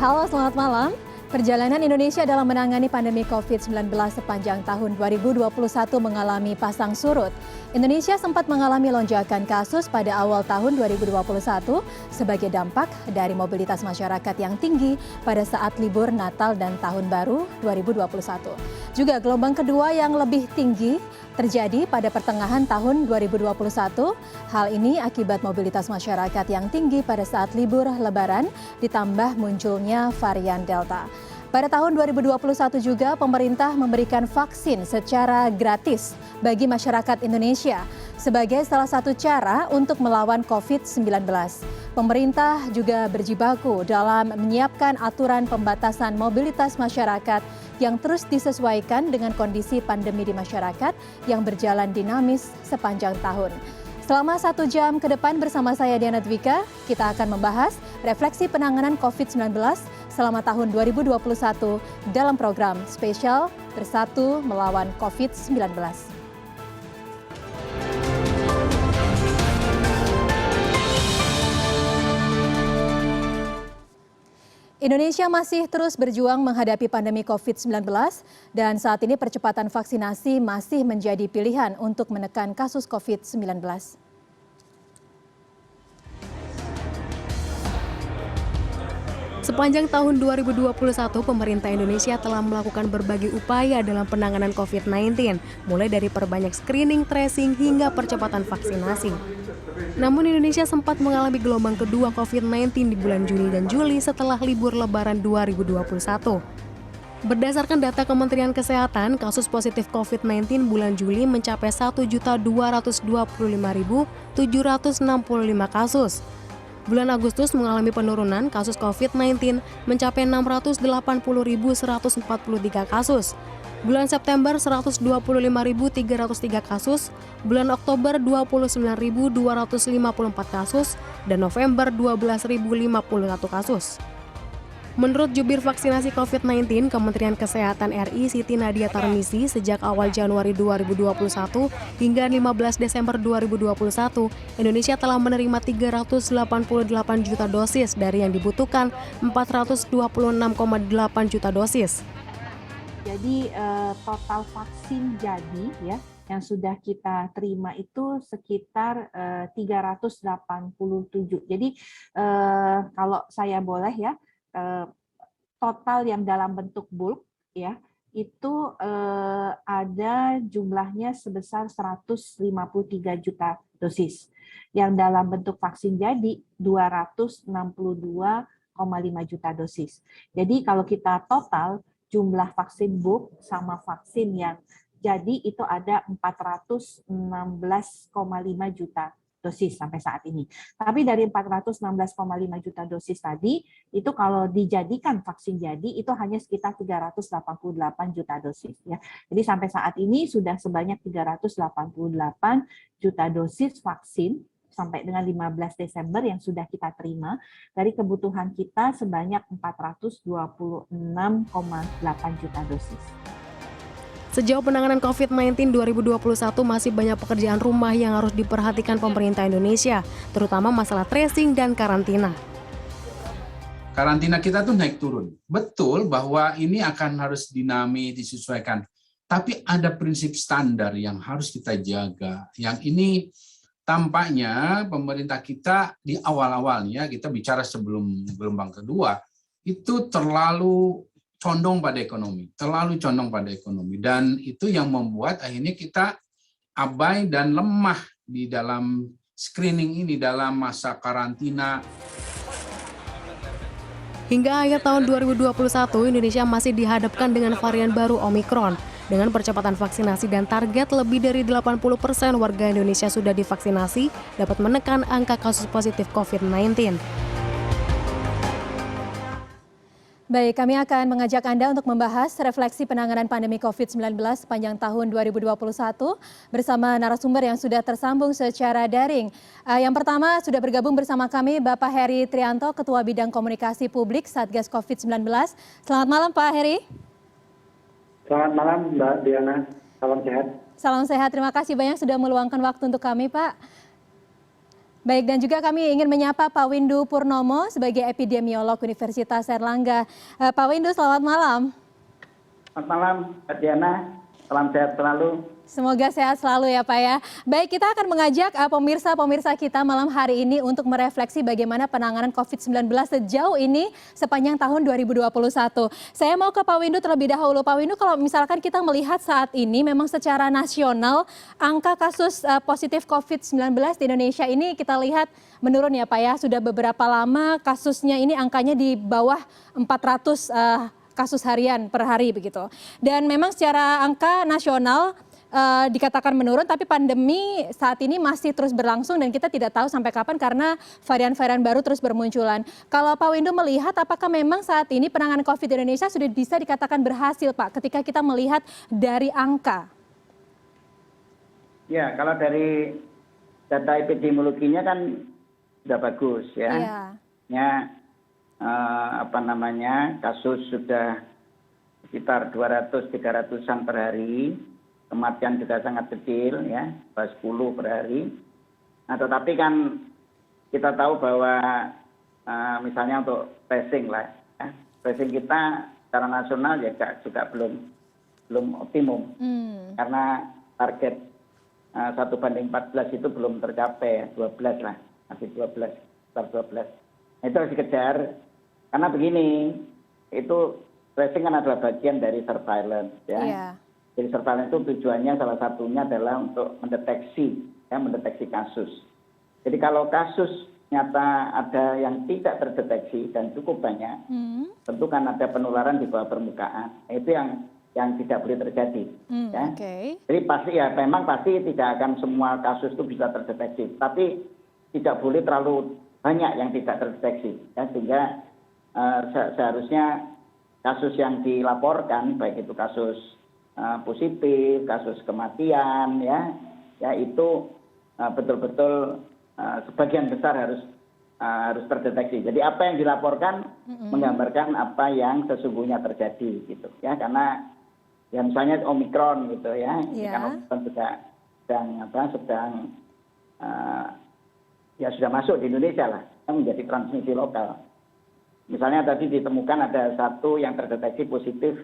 Halo, selamat malam. Perjalanan Indonesia dalam menangani pandemi COVID-19 sepanjang tahun 2021 mengalami pasang surut. Indonesia sempat mengalami lonjakan kasus pada awal tahun 2021 sebagai dampak dari mobilitas masyarakat yang tinggi pada saat libur Natal dan Tahun Baru 2021. Juga gelombang kedua yang lebih tinggi terjadi pada pertengahan tahun 2021. Hal ini akibat mobilitas masyarakat yang tinggi pada saat libur Lebaran ditambah munculnya varian Delta. Pada tahun 2021 juga pemerintah memberikan vaksin secara gratis bagi masyarakat Indonesia sebagai salah satu cara untuk melawan COVID-19. Pemerintah juga berjibaku dalam menyiapkan aturan pembatasan mobilitas masyarakat yang terus disesuaikan dengan kondisi pandemi di masyarakat yang berjalan dinamis sepanjang tahun. Selama 1 jam ke depan bersama saya Diana Dwika, kita akan membahas refleksi penanganan COVID-19 selama tahun 2021 dalam program spesial Bersatu Melawan COVID-19. Indonesia masih terus berjuang menghadapi pandemi COVID-19 dan saat ini percepatan vaksinasi masih menjadi pilihan untuk menekan kasus COVID-19. Sepanjang tahun 2021, pemerintah Indonesia telah melakukan berbagai upaya dalam penanganan COVID-19, mulai dari perbanyak screening, tracing, hingga percepatan vaksinasi. Namun Indonesia sempat mengalami gelombang kedua COVID-19 di bulan Juni dan Juli setelah libur Lebaran 2021. Berdasarkan data Kementerian Kesehatan, kasus positif COVID-19 bulan Juli mencapai 1.225.765 kasus. Bulan Agustus mengalami penurunan, kasus COVID-19 mencapai 680.143 kasus. Bulan September 125.303 kasus, bulan Oktober 29.254 kasus, dan November 12.051 kasus. Menurut jubir vaksinasi COVID-19 Kementerian Kesehatan RI Siti Nadia Tarmizi, sejak awal Januari 2021 hingga 15 Desember 2021, Indonesia telah menerima 388 juta dosis dari yang dibutuhkan 426,8 juta dosis. Jadi total vaksin jadi ya yang sudah kita terima itu sekitar 387. Jadi kalau saya boleh ya, total yang dalam bentuk bulk ya itu ada jumlahnya sebesar 153 juta dosis. Yang dalam bentuk vaksin jadi 262,5 juta dosis. Jadi kalau kita total jumlah vaksin bulk sama vaksin yang jadi itu ada 416,5 juta dosis sampai saat ini. Tapi dari 416,5 juta dosis tadi, itu kalau dijadikan vaksin jadi, itu hanya sekitar 388 juta dosis. Ya. Jadi sampai saat ini sudah sebanyak 388 juta dosis vaksin sampai dengan 15 Desember yang sudah kita terima dari kebutuhan kita sebanyak 426,8 juta dosis. Sejauh penanganan COVID-19 2021 masih banyak pekerjaan rumah yang harus diperhatikan pemerintah Indonesia, terutama masalah tracing dan karantina. Karantina kita tuh naik turun. Betul bahwa ini akan harus dinamis, disesuaikan. Tapi ada prinsip standar yang harus kita jaga. Yang ini tampaknya pemerintah kita di awal-awalnya, kita bicara sebelum gelombang kedua, itu terlalu condong pada ekonomi, dan itu yang membuat akhirnya kita abai dan lemah di dalam screening ini, dalam masa karantina. Hingga akhir tahun 2021, Indonesia masih dihadapkan dengan varian baru Omikron. Dengan percepatan vaksinasi dan target lebih dari 80% warga Indonesia sudah divaksinasi, dapat menekan angka kasus positif COVID-19. Baik, kami akan mengajak Anda untuk membahas refleksi penanganan pandemi COVID-19 sepanjang tahun 2021 bersama narasumber yang sudah tersambung secara daring. Yang pertama sudah bergabung bersama kami Bapak Heri Trianto, Ketua Bidang Komunikasi Publik Satgas COVID-19. Selamat malam Pak Heri. Selamat malam Mbak Diana, salam sehat. Salam sehat, terima kasih banyak sudah meluangkan waktu untuk kami Pak. Baik, dan juga kami ingin menyapa Pak Windu Purnomo sebagai epidemiolog Universitas Airlangga. Pak Windu, selamat malam. Selamat malam, Mbak Diana. Salam sehat selalu. Semoga sehat selalu ya Pak ya. Baik, kita akan mengajak pemirsa-pemirsa kita malam hari ini untuk merefleksi bagaimana penanganan COVID-19 sejauh ini sepanjang tahun 2021. Saya mau ke Pak Windu terlebih dahulu. Pak Windu, kalau misalkan kita melihat saat ini memang secara nasional angka kasus positif COVID-19 di Indonesia ini kita lihat menurun ya Pak ya. Sudah beberapa lama kasusnya ini angkanya di bawah 400 kasus harian per hari begitu. Dan memang secara angka nasional dikatakan menurun, tapi pandemi saat ini masih terus berlangsung dan kita tidak tahu sampai kapan karena varian-varian baru terus bermunculan. Kalau Pak Windu melihat apakah memang saat ini penanganan COVID di Indonesia sudah bisa dikatakan berhasil Pak ketika kita melihat dari angka? Ya, kalau dari data epidemiologinya kan sudah bagus ya. Iya. Ya, kasus sudah sekitar 200-300-an per hari. Kematian juga sangat kecil ya, 10 per hari. Nah, tetapi kan kita tahu bahwa misalnya untuk tracing lah, ya, tracing kita secara nasional ya juga belum optimum, karena target 1:14 itu belum tercapai, 12 lah, masih 12, sekitar 12. Nah, itu harus dikejar, karena begini, itu tracing kan adalah bagian dari surveillance ya. Iya. Jadi surveillance itu tujuannya salah satunya adalah untuk mendeteksi kasus. Jadi kalau kasus nyata ada yang tidak terdeteksi dan cukup banyak, tentu kan ada penularan di bawah permukaan. Itu yang tidak boleh terjadi. Ya. Okay. Jadi memang pasti tidak akan semua kasus itu bisa terdeteksi, tapi tidak boleh terlalu banyak yang tidak terdeteksi. Ya, sehingga seharusnya kasus yang dilaporkan, baik itu kasus positif, kasus kematian, ya itu betul-betul sebagian besar harus terdeteksi. Jadi apa yang dilaporkan menggambarkan apa yang sesungguhnya terjadi, gitu ya. Karena ya misalnya Omikron gitu ya, ini kan Omikron juga sedang ya sudah masuk di Indonesia lah, menjadi transmisi lokal. Misalnya tadi ditemukan ada satu yang terdeteksi positif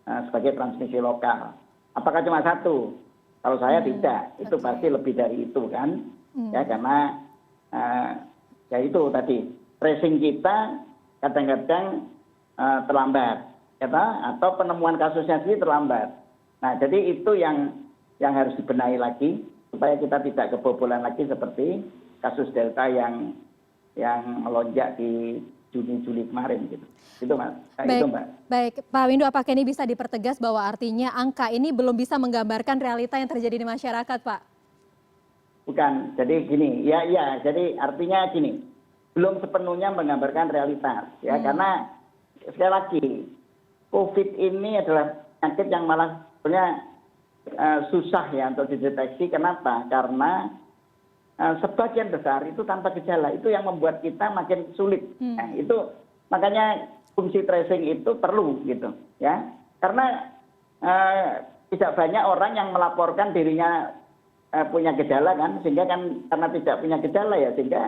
sebagai transmisi lokal. Apakah cuma satu? Kalau saya tidak, itu pasti lebih dari itu kan. Ya, karena ya itu tadi tracing kita kadang-kadang terlambat, ya, atau penemuan kasusnya sendiri terlambat. Nah, jadi itu yang harus dibenahi lagi supaya kita tidak kebobolan lagi seperti kasus Delta yang melonjak di Juni-Juli kemarin gitu. Itu Mas. Itu Mbak. Baik, Pak Windu, apakah ini bisa dipertegas bahwa artinya angka ini belum bisa menggambarkan realita yang terjadi di masyarakat, Pak? Bukan. Jadi gini, jadi artinya gini, belum sepenuhnya menggambarkan realitas ya, karena sekali lagi COVID ini adalah penyakit yang malah sebenarnya susah ya untuk dideteksi. Kenapa? Karena sebagian besar itu tanpa gejala, itu yang membuat kita makin sulit. Nah, itu makanya fungsi tracing itu perlu gitu ya, karena tidak banyak orang yang melaporkan dirinya punya gejala kan, sehingga kan karena tidak punya gejala ya sehingga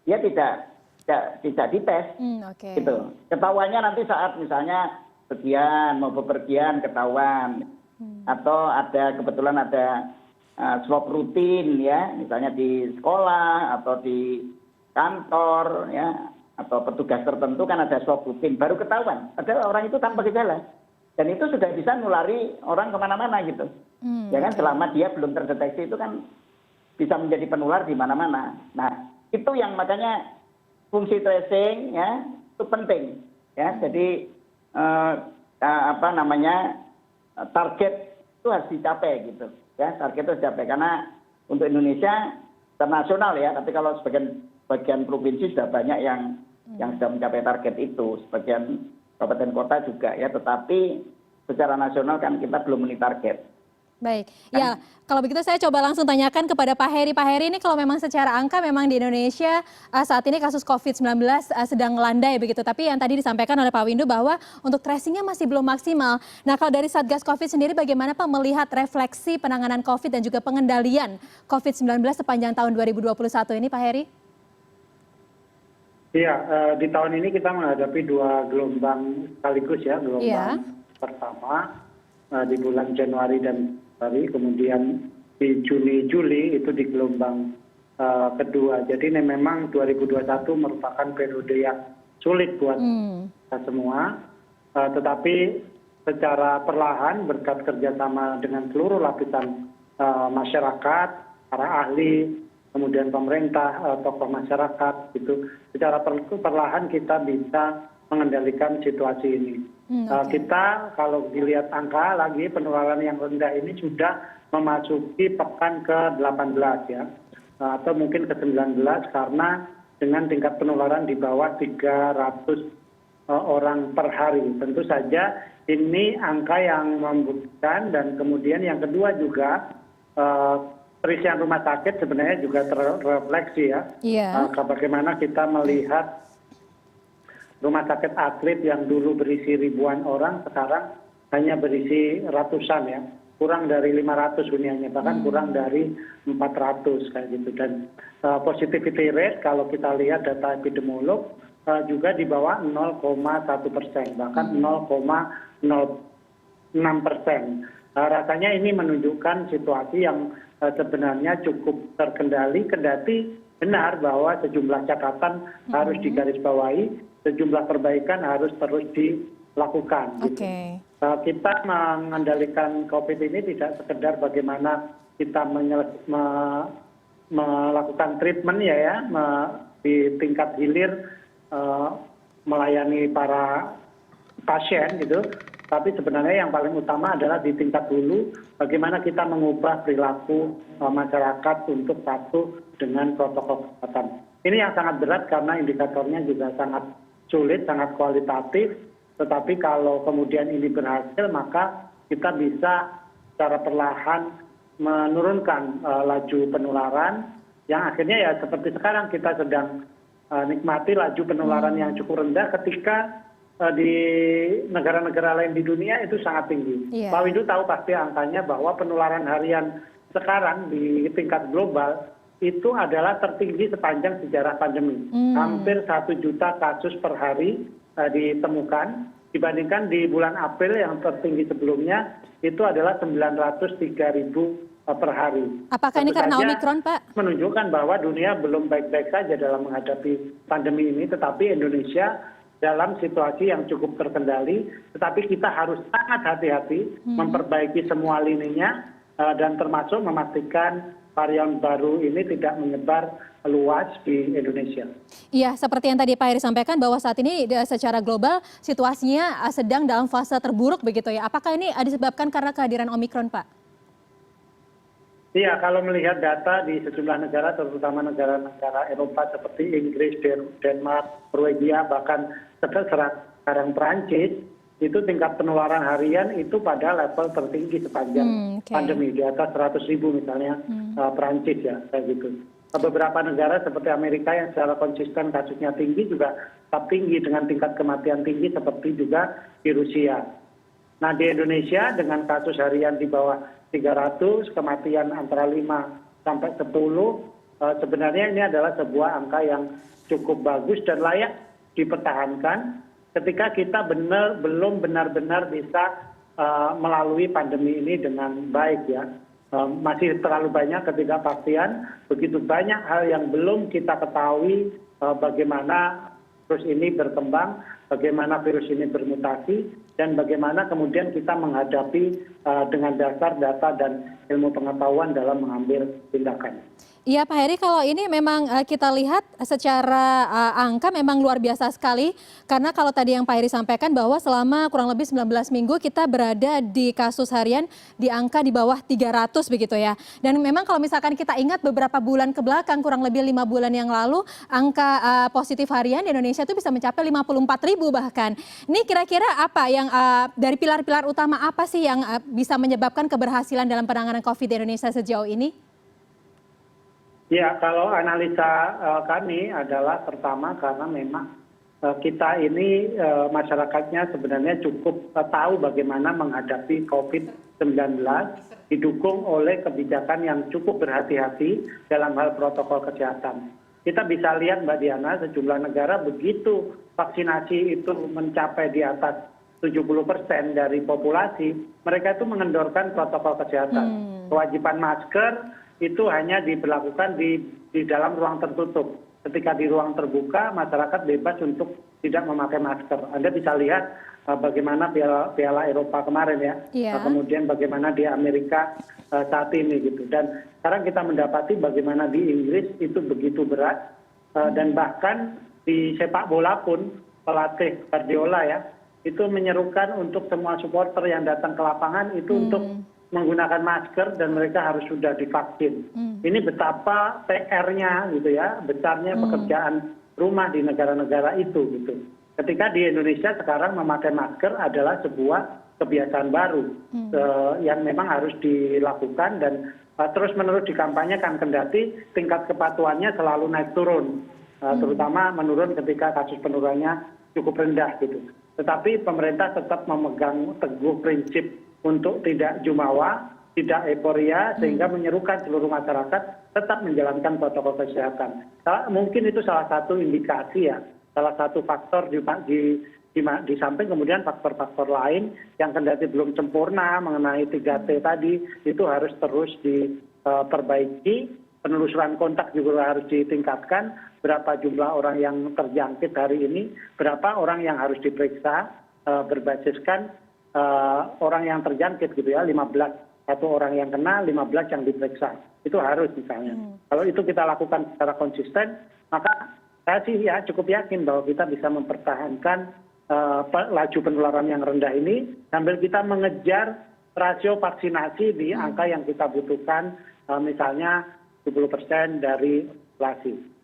dia tidak dites. Gitu. Ketahuannya nanti saat misalnya bepergian ketahuan, atau kebetulan ada swab rutin ya, misalnya di sekolah atau di kantor ya, atau petugas tertentu kan ada swab rutin, baru ketahuan padahal orang itu tanpa gejala, dan itu sudah bisa nulari orang kemana-mana gitu. Ya kan, selama dia belum terdeteksi itu kan bisa menjadi penular di mana-mana. Nah, itu yang makanya fungsi tracing ya itu penting ya. Jadi target itu harus dicapai gitu. Ya, target itu dicapai, karena untuk Indonesia internasional ya, tapi kalau bagian provinsi sudah banyak yang sudah mencapai target itu, sebagian kabupaten kota juga ya, tetapi secara nasional kan kita belum memenuhi target. Baik, ya kalau begitu saya coba langsung tanyakan kepada Pak Heri. Pak Heri, ini kalau memang secara angka memang di Indonesia saat ini kasus COVID-19 sedang melandai begitu. Tapi yang tadi disampaikan oleh Pak Windu bahwa untuk tracingnya masih belum maksimal. Nah, kalau dari Satgas COVID sendiri bagaimana Pak melihat refleksi penanganan COVID dan juga pengendalian COVID-19 sepanjang tahun 2021 ini Pak Heri? Iya, di tahun ini kita menghadapi 2 gelombang sekaligus ya. Gelombang pertama di bulan Januari dan Februari, kemudian di Juni, Juli itu di gelombang kedua. Jadi ini memang 2021 merupakan periode yang sulit buat kita semua. Tetapi secara perlahan berkat kerjasama dengan seluruh lapisan masyarakat, para ahli, kemudian pemerintah, tokoh masyarakat, gitu. Secara perlahan kita bisa mengendalikan situasi ini. Kita kalau dilihat angka lagi penularan yang rendah ini sudah memasuki pekan ke-18 ya, atau mungkin ke-19 karena dengan tingkat penularan di bawah 300 orang per hari. Tentu saja ini angka yang membuktikan, dan kemudian yang kedua juga terisian rumah sakit sebenarnya juga terrefleksi ya. Bagaimana kita melihat rumah sakit atlet yang dulu berisi ribuan orang sekarang hanya berisi ratusan ya, kurang dari 500 huniannya, bahkan kurang dari 400 kayak gitu. Dan positivity rate kalau kita lihat data epidemiolog juga di bawah 0,1%, bahkan 0,06%. Rasanya ini menunjukkan situasi yang sebenarnya cukup terkendali, kendati benar bahwa sejumlah catatan harus digarisbawahi, sejumlah perbaikan harus terus dilakukan. Gitu. Kita mengendalikan COVID ini tidak sekedar bagaimana kita melakukan treatment ya, di tingkat hilir melayani para pasien gitu. Tapi sebenarnya yang paling utama adalah di tingkat hulu, bagaimana kita mengubah perilaku masyarakat untuk patuh dengan protokol kesehatan. Ini yang sangat berat karena indikatornya juga sangat sulit, sangat kualitatif. Tetapi kalau kemudian ini berhasil, maka kita bisa secara perlahan menurunkan laju penularan, yang akhirnya ya seperti sekarang kita sedang nikmati laju penularan yang cukup rendah ketika di negara-negara lain di dunia itu sangat tinggi. Pak Windu tahu pasti angkanya bahwa penularan harian sekarang di tingkat global itu adalah tertinggi sepanjang sejarah pandemi. Hampir 1 juta kasus per hari ditemukan, dibandingkan di bulan April yang tertinggi sebelumnya itu adalah 903.000 per hari. Apakah ini karena Omikron, Pak? Menunjukkan bahwa dunia belum baik-baik saja dalam menghadapi pandemi ini, tetapi Indonesia dalam situasi yang cukup terkendali, tetapi kita harus sangat hati-hati memperbaiki semua lininya dan termasuk memastikan varian baru ini tidak menyebar luas di Indonesia. Iya, seperti yang tadi Pak Heri sampaikan bahwa saat ini secara global situasinya sedang dalam fase terburuk begitu ya. Apakah ini disebabkan karena kehadiran Omikron, Pak? Iya, kalau melihat data di sejumlah negara, terutama negara-negara Eropa seperti Inggris, Denmark, Norwegia, bahkan sekarang Perancis, itu tingkat penularan harian itu pada level tertinggi sepanjang pandemi, di atas 100.000 misalnya Perancis ya, kayak gitu. Beberapa negara seperti Amerika yang secara konsisten kasusnya tinggi juga tetap tinggi dengan tingkat kematian tinggi seperti juga di Rusia. Nah di Indonesia dengan kasus harian di bawah 300, kematian antara 5 sampai 10, sebenarnya ini adalah sebuah angka yang cukup bagus dan layak dipertahankan ketika kita belum benar-benar bisa melalui pandemi ini dengan baik ya. Masih terlalu banyak ketidakpastian, begitu banyak hal yang belum kita ketahui bagaimana virus ini berkembang, bagaimana virus ini bermutasi, dan bagaimana kemudian kita menghadapi dengan dasar data dan ilmu pengetahuan dalam mengambil tindakan. Iya Pak Heri, kalau ini memang kita lihat secara angka memang luar biasa sekali. Karena kalau tadi yang Pak Heri sampaikan bahwa selama kurang lebih 19 minggu kita berada di kasus harian di angka di bawah 300 begitu ya. Dan memang kalau misalkan kita ingat beberapa bulan ke belakang, kurang lebih 5 bulan yang lalu, angka positif harian di Indonesia itu bisa mencapai 54.000 bahkan. Ini kira-kira apa yang dari pilar-pilar utama apa sih yang bisa menyebabkan keberhasilan dalam penanganan COVID di Indonesia sejauh ini? Ya, kalau analisa kami adalah pertama karena memang kita ini masyarakatnya sebenarnya cukup tahu bagaimana menghadapi COVID-19, didukung oleh kebijakan yang cukup berhati-hati dalam hal protokol kesehatan. kita bisa lihat Mbak Diana, sejumlah negara begitu vaksinasi itu mencapai di atas 70% dari populasi, mereka itu mengendorkan protokol kesehatan. Kewajiban masker itu hanya diberlakukan di dalam ruang tertutup. Ketika di ruang terbuka, masyarakat bebas untuk tidak memakai masker. Anda bisa lihat bagaimana Piala Eropa kemarin ya, kemudian bagaimana di Amerika saat ini gitu. Dan sekarang kita mendapati bagaimana di Inggris itu begitu berat, dan bahkan di sepak bola pun pelatih Guardiola ya, itu menyerukan untuk semua supporter yang datang ke lapangan itu untuk menggunakan masker dan mereka harus sudah divaksin. Ini betapa PR-nya gitu ya, besarnya pekerjaan rumah di negara-negara itu gitu. Ketika di Indonesia sekarang memakai masker adalah sebuah kebiasaan baru yang memang harus dilakukan dan terus-menerus dikampanyekan, kendati tingkat kepatuhannya selalu naik turun, terutama menurun ketika kasus penurunannya cukup rendah gitu. Tetapi pemerintah tetap memegang teguh prinsip untuk tidak jumawa, tidak euforia, sehingga menyerukan seluruh masyarakat tetap menjalankan protokol kesehatan. Mungkin itu salah satu indikasi ya, salah satu faktor di samping kemudian faktor-faktor lain yang kendati belum sempurna mengenai 3T tadi, itu harus terus diperbaiki. Penelusuran kontak juga harus ditingkatkan, berapa jumlah orang yang terjangkit hari ini, berapa orang yang harus diperiksa berbasiskan orang yang terjangkit gitu ya, 15 satu orang yang kena, 15 yang diperiksa. Itu harus misalnya. Kalau itu kita lakukan secara konsisten, maka saya sih ya cukup yakin bahwa kita bisa mempertahankan laju penularan yang rendah ini sambil kita mengejar rasio vaksinasi di angka yang kita butuhkan, misalnya 70% dari populasi.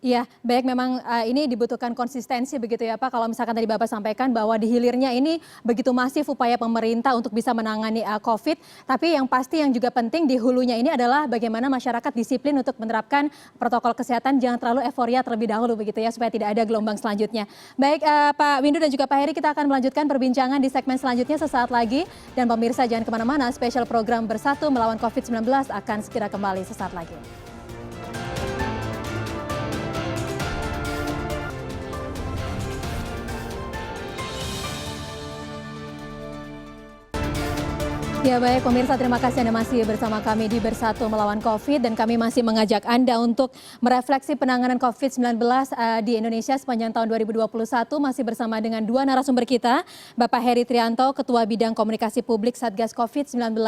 Iya, baik, memang ini dibutuhkan konsistensi begitu ya Pak. Kalau misalkan tadi Bapak sampaikan bahwa di hilirnya ini begitu masif upaya pemerintah untuk bisa menangani COVID. Tapi yang pasti yang juga penting di hulunya ini adalah bagaimana masyarakat disiplin untuk menerapkan protokol kesehatan. Jangan terlalu euforia terlebih dahulu begitu ya, supaya tidak ada gelombang selanjutnya. Baik Pak Windu dan juga Pak Heri, kita akan melanjutkan perbincangan di segmen selanjutnya sesaat lagi. Dan pemirsa jangan kemana-mana, spesial program Bersatu Melawan COVID-19 akan segera kembali sesaat lagi. Ya baik pemirsa, terima kasih Anda masih bersama kami di Bersatu Melawan COVID dan kami masih mengajak Anda untuk merefleksi penanganan COVID-19 di Indonesia sepanjang tahun 2021, masih bersama dengan dua narasumber kita, Bapak Heri Trianto, Ketua Bidang Komunikasi Publik Satgas COVID-19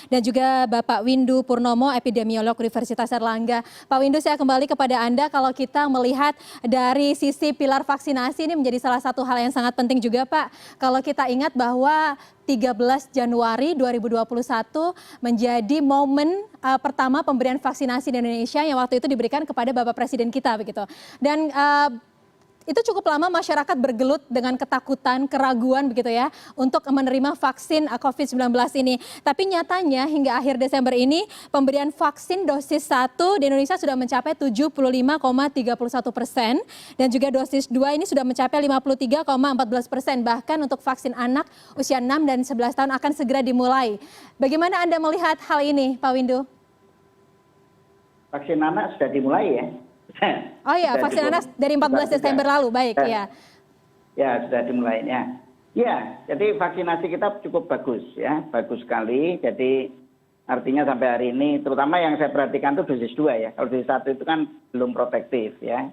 dan juga Bapak Windu Purnomo, Epidemiolog Universitas Erlangga. Pak Windu, saya kembali kepada Anda. Kalau kita melihat dari sisi pilar vaksinasi ini menjadi salah satu hal yang sangat penting juga Pak. Kalau kita ingat bahwa 13 Januari 2021 menjadi momen pertama pemberian vaksinasi di Indonesia yang waktu itu diberikan kepada Bapak Presiden kita begitu. Dan itu cukup lama masyarakat bergelut dengan ketakutan, keraguan begitu ya untuk menerima vaksin COVID-19 ini. Tapi nyatanya hingga akhir Desember ini pemberian vaksin dosis 1 di Indonesia sudah mencapai 75,31% dan juga dosis 2 ini sudah mencapai 53,14%. Bahkan untuk vaksin anak usia 6 dan 11 tahun akan segera dimulai. Bagaimana Anda melihat hal ini, Pak Windu? Vaksin anak sudah dimulai ya. Oh iya, vaksin anak dari 14 Desember lalu, baik ya. Ya, sudah dimulai ya. Ya, jadi vaksinasi kita cukup bagus ya, bagus sekali. Jadi artinya sampai hari ini, terutama yang saya perhatikan itu dosis 2 ya. Kalau dosis 1 itu kan belum protektif ya.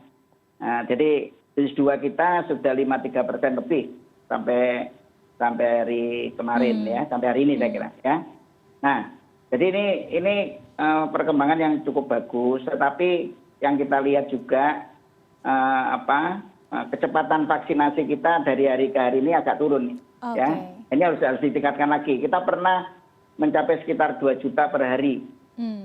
Nah, jadi dosis 2 kita sudah 53% lebih sampai hari kemarin ya, sampai hari ini saya kira ya. Nah, jadi ini perkembangan yang cukup bagus, tetapi yang kita lihat juga kecepatan vaksinasi kita dari hari ke hari ini agak turun ya. Ini harus ditingkatkan lagi. Kita pernah mencapai sekitar 2 juta per hari.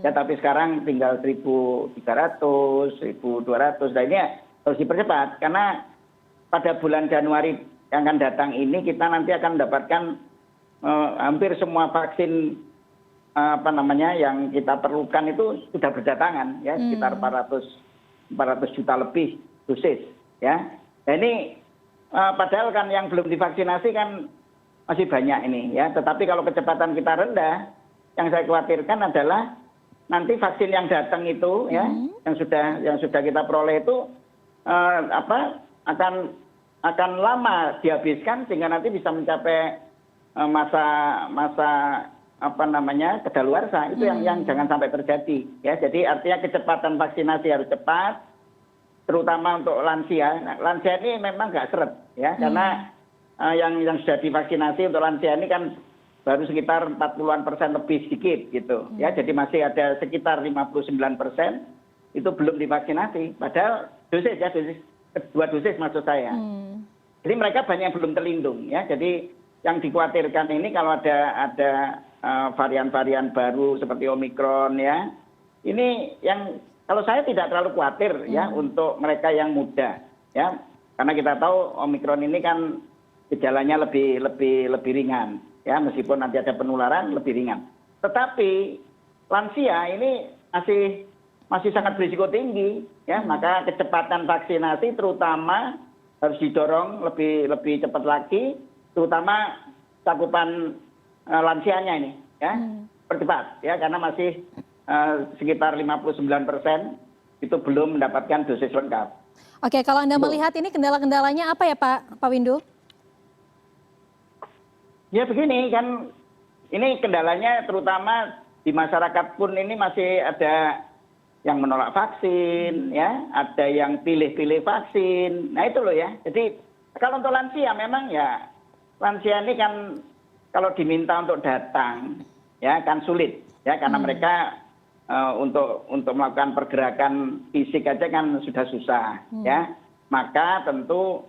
Ya, tapi sekarang tinggal 1.300, 1.200. Nah, ini harus dipercepat karena pada bulan Januari yang akan datang ini kita nanti akan mendapatkan hampir semua vaksin yang kita perlukan itu sudah berdatangan ya, sekitar 400 juta lebih dosis ya. Nah ini padahal kan yang belum divaksinasi kan masih banyak ini ya, tetapi kalau kecepatan kita rendah, yang saya khawatirkan adalah nanti vaksin yang datang itu ya, yang sudah kita peroleh itu akan lama dihabiskan sehingga nanti bisa mencapai masa kedaluarsa. Itu yang jangan sampai terjadi ya. Jadi artinya kecepatan vaksinasi harus cepat, terutama untuk lansia. Nah, lansia ini memang nggak seret ya, karena yang sudah divaksinasi untuk lansia ini kan baru sekitar 40% lebih sedikit gitu ya. Jadi masih ada sekitar 59% itu belum divaksinasi. Padahal dua dosis maksud saya. Jadi mereka banyak yang belum terlindung ya. Jadi yang dikhawatirkan ini kalau ada varian-varian baru seperti Omikron ya. Ini yang kalau saya tidak terlalu khawatir ya untuk mereka yang muda ya. Karena kita tahu Omikron ini kan gejalanya lebih ringan ya, meskipun nanti ada penularan lebih ringan. Tetapi lansia ini masih sangat berisiko tinggi ya, maka kecepatan vaksinasi terutama harus didorong lebih cepat lagi, terutama cakupan lansianya ini ya, percepat ya, karena masih sekitar 59% itu belum mendapatkan dosis lengkap. Oke, kalau Anda melihat ini kendala-kendalanya apa ya Pak Windu? Ya begini kan, ini kendalanya terutama di masyarakat pun ini masih ada yang menolak vaksin, ya, ada yang pilih-pilih vaksin. Nah itu loh ya. Jadi kalau untuk lansia memang ya, lansia ini kan kalau diminta untuk datang, ya kan sulit, ya karena mereka untuk melakukan pergerakan fisik aja kan sudah susah, ya. Maka tentu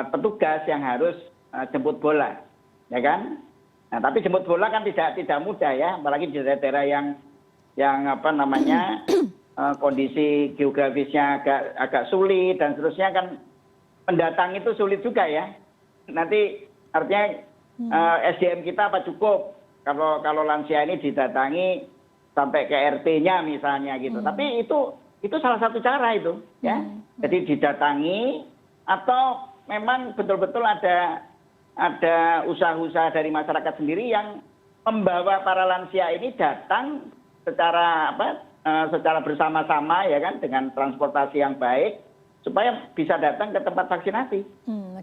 petugas yang harus jemput bola, ya kan. Nah tapi jemput bola kan tidak mudah ya, apalagi di daerah yang apa namanya kondisi geografisnya agak sulit dan seterusnya kan, pendatang itu sulit juga ya. Nanti artinya SDM kita apa cukup kalau lansia ini didatangi sampai ke RT-nya misalnya gitu. Tapi itu salah satu cara itu ya. Jadi didatangi atau memang betul-betul ada usaha-usaha dari masyarakat sendiri yang membawa para lansia ini datang secara bersama-sama ya kan, dengan transportasi yang baik supaya bisa datang ke tempat vaksinasi.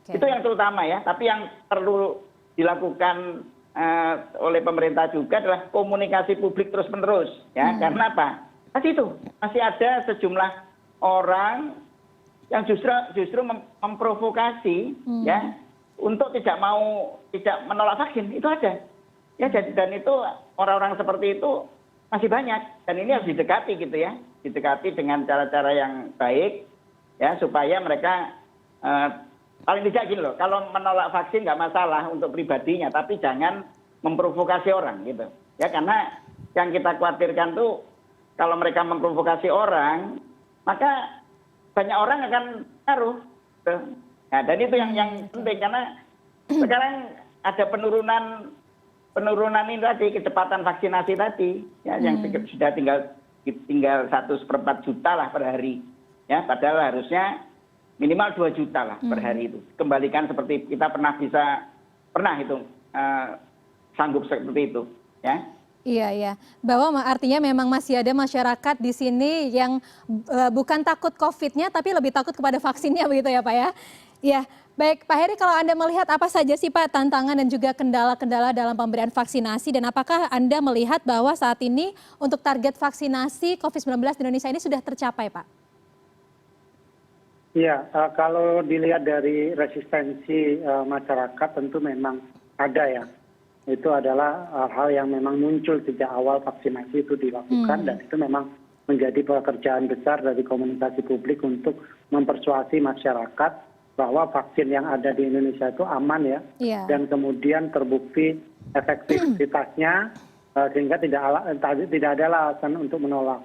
Itu yang terutama ya. Tapi yang perlu dilakukan oleh pemerintah juga adalah komunikasi publik terus-menerus ya. Karena apa? Tadi itu masih ada sejumlah orang yang justru memprovokasi ya untuk tidak menolak vaksin. Itu ada. Ya, dan itu orang-orang seperti itu masih banyak, dan ini harus didekati gitu ya, didekati dengan cara-cara yang baik ya, supaya mereka paling tidak gini loh, kalau menolak vaksin nggak masalah untuk pribadinya, tapi jangan memprovokasi orang gitu ya, karena yang kita khawatirkan tuh kalau mereka memprovokasi orang, maka banyak orang akan taruh. Nah, dan itu yang penting, karena sekarang ada penurunan ini tadi, kecepatan vaksinasi tadi ya, yang sudah tinggal 1/4 juta lah per hari ya, padahal harusnya minimal 2 juta lah per hari itu. Kembalikan seperti kita pernah itu sanggup seperti itu ya. Iya. Bahwa artinya memang masih ada masyarakat di sini yang bukan takut COVID-nya tapi lebih takut kepada vaksinnya begitu ya Pak ya. Ya, baik Pak Heri, kalau Anda melihat apa saja sih Pak tantangan dan juga kendala-kendala dalam pemberian vaksinasi, dan apakah Anda melihat bahwa saat ini untuk target vaksinasi COVID-19 di Indonesia ini sudah tercapai Pak? Iya, kalau dilihat dari resistensi masyarakat tentu memang ada ya. Itu adalah hal yang memang muncul sejak awal vaksinasi itu dilakukan, dan itu memang menjadi pekerjaan besar dari komunikasi publik untuk mempersuasi masyarakat bahwa vaksin yang ada di Indonesia itu aman ya, dan kemudian terbukti efektivitasnya, sehingga tidak ada alasan untuk menolak.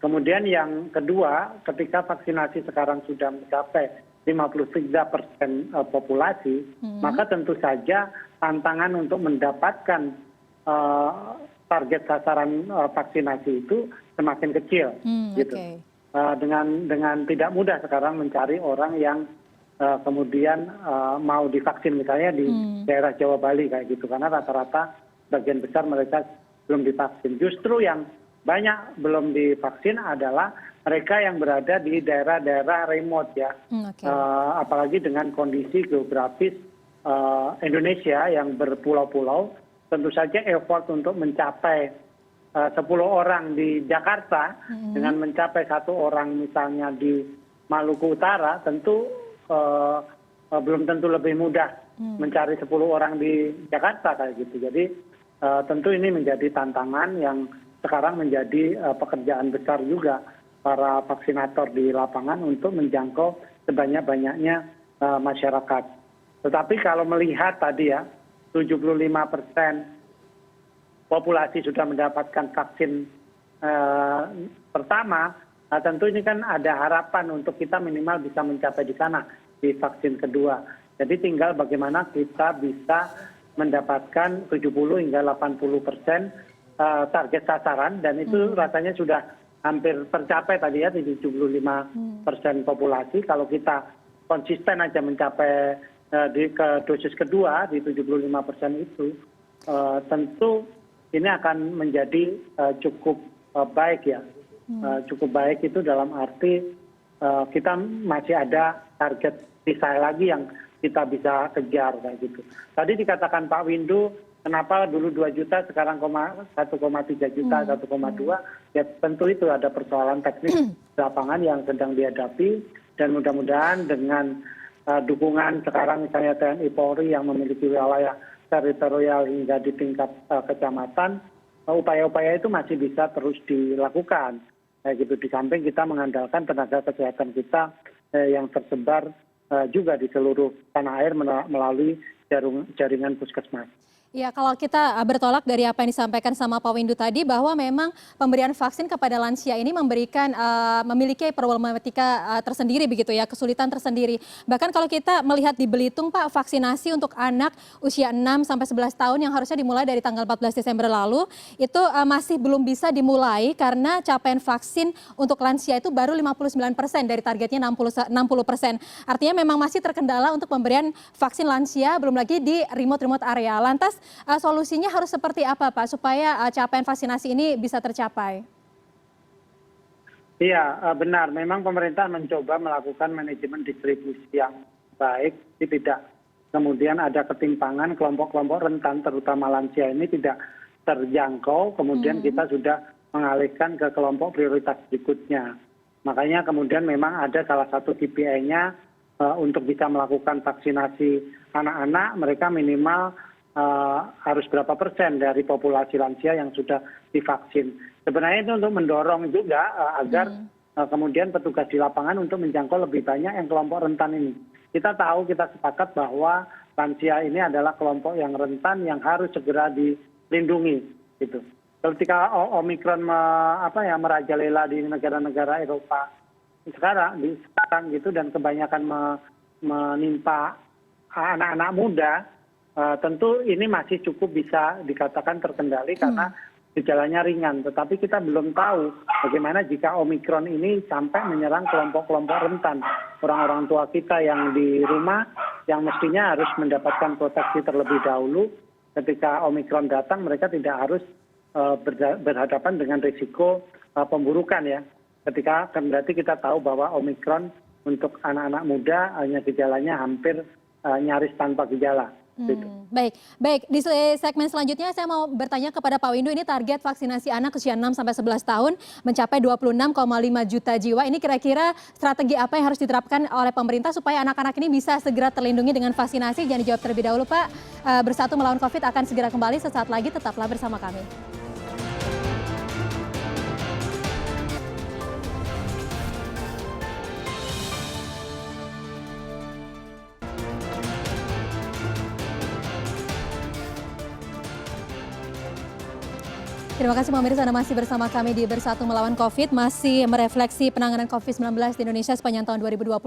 Kemudian yang kedua, ketika vaksinasi sekarang sudah mencapai 53% populasi, maka tentu saja tantangan untuk mendapatkan target sasaran vaksinasi itu semakin kecil, gitu. Dengan tidak mudah sekarang mencari orang yang kemudian mau divaksin misalnya di daerah Jawa Bali kayak gitu, karena rata-rata bagian besar mereka belum divaksin. Justru yang banyak belum divaksin adalah mereka yang berada di daerah-daerah remote ya. Oke. Apalagi dengan kondisi geografis Indonesia yang berpulau-pulau, tentu saja effort untuk mencapai 10 orang di Jakarta dengan mencapai 1 orang misalnya di Maluku Utara tentu belum tentu lebih mudah mencari 10 orang di Jakarta kayak gitu. Jadi tentu ini menjadi tantangan yang sekarang menjadi pekerjaan besar juga para vaksinator di lapangan untuk menjangkau sebanyak-banyaknya masyarakat. Tetapi kalau melihat tadi ya, 75% populasi sudah mendapatkan vaksin pertama, nah tentu ini kan ada harapan untuk kita minimal bisa mencapai di sana di vaksin kedua. Jadi tinggal bagaimana kita bisa mendapatkan 70 hingga 80% target sasaran, dan itu rasanya sudah hampir tercapai tadi ya, 75% populasi. Kalau kita konsisten aja mencapai di dosis kedua di 75% itu, tentu ini akan menjadi cukup baik ya. Cukup baik itu dalam arti kita masih ada target sisa lagi yang kita bisa kejar kayak gitu. Tadi dikatakan Pak Windu, kenapa dulu 2 juta sekarang 1,3 juta, 1,2, ya tentu itu ada persoalan teknis di lapangan yang sedang dihadapi, dan mudah-mudahan dengan dukungan sekarang misalnya TNI Polri yang memiliki wilayah teritorial hingga di tingkat kecamatan, upaya-upaya itu masih bisa terus dilakukan. Kayak gitu, di samping kita mengandalkan tenaga kesehatan kita yang tersebar juga di seluruh tanah air melalui jaringan puskesmas. Ya, kalau kita bertolak dari apa yang disampaikan sama Pak Windu tadi, bahwa memang pemberian vaksin kepada lansia ini memiliki problematika tersendiri begitu ya, kesulitan tersendiri. Bahkan kalau kita melihat di Belitung Pak, vaksinasi untuk anak usia 6 sampai 11 tahun yang harusnya dimulai dari tanggal 14 Desember lalu, itu masih belum bisa dimulai karena capaian vaksin untuk lansia itu baru 59% dari targetnya 60%. Artinya memang masih terkendala untuk pemberian vaksin lansia, belum lagi di remote area. Lantas solusinya harus seperti apa Pak supaya capaian vaksinasi ini bisa tercapai? Iya, benar. Memang pemerintah mencoba melakukan manajemen distribusi yang baik, tidak kemudian ada ketimpangan kelompok-kelompok rentan, terutama lansia ini tidak terjangkau, kemudian kita sudah mengalihkan ke kelompok prioritas berikutnya. Makanya kemudian memang ada salah satu KPI-nya untuk bisa melakukan vaksinasi anak-anak, mereka minimal harus berapa persen dari populasi lansia yang sudah divaksin. Sebenarnya itu untuk mendorong juga agar kemudian petugas di lapangan untuk menjangkau lebih banyak yang kelompok rentan ini. Kita tahu, kita sepakat bahwa lansia ini adalah kelompok yang rentan yang harus segera dilindungi. Gitu. Ketika Omikron merajalela di negara-negara Eropa sekarang gitu, dan kebanyakan menimpa anak-anak muda, tentu ini masih cukup bisa dikatakan terkendali karena gejalanya ringan. Tetapi kita belum tahu bagaimana jika Omikron ini sampai menyerang kelompok-kelompok rentan. Orang-orang tua kita yang di rumah yang mestinya harus mendapatkan proteksi terlebih dahulu. Ketika Omikron datang, mereka tidak harus berhadapan dengan risiko pemburukan ya. Ketika berarti kita tahu bahwa Omikron untuk anak-anak muda hanya gejalanya hampir nyaris tanpa gejala. Baik. Di segmen selanjutnya saya mau bertanya kepada Pak Windu, ini target vaksinasi anak usia 6 sampai 11 tahun mencapai 26,5 juta jiwa. Ini kira-kira strategi apa yang harus diterapkan oleh pemerintah supaya anak-anak ini bisa segera terlindungi dengan vaksinasi? Jangan dijawab terlebih dahulu Pak. Bersatu melawan COVID akan segera kembali sesaat lagi, tetaplah bersama kami. Terima kasih pemirsa, Anda masih bersama kami di Bersatu Melawan COVID, masih merefleksi penanganan COVID-19 di Indonesia sepanjang tahun 2021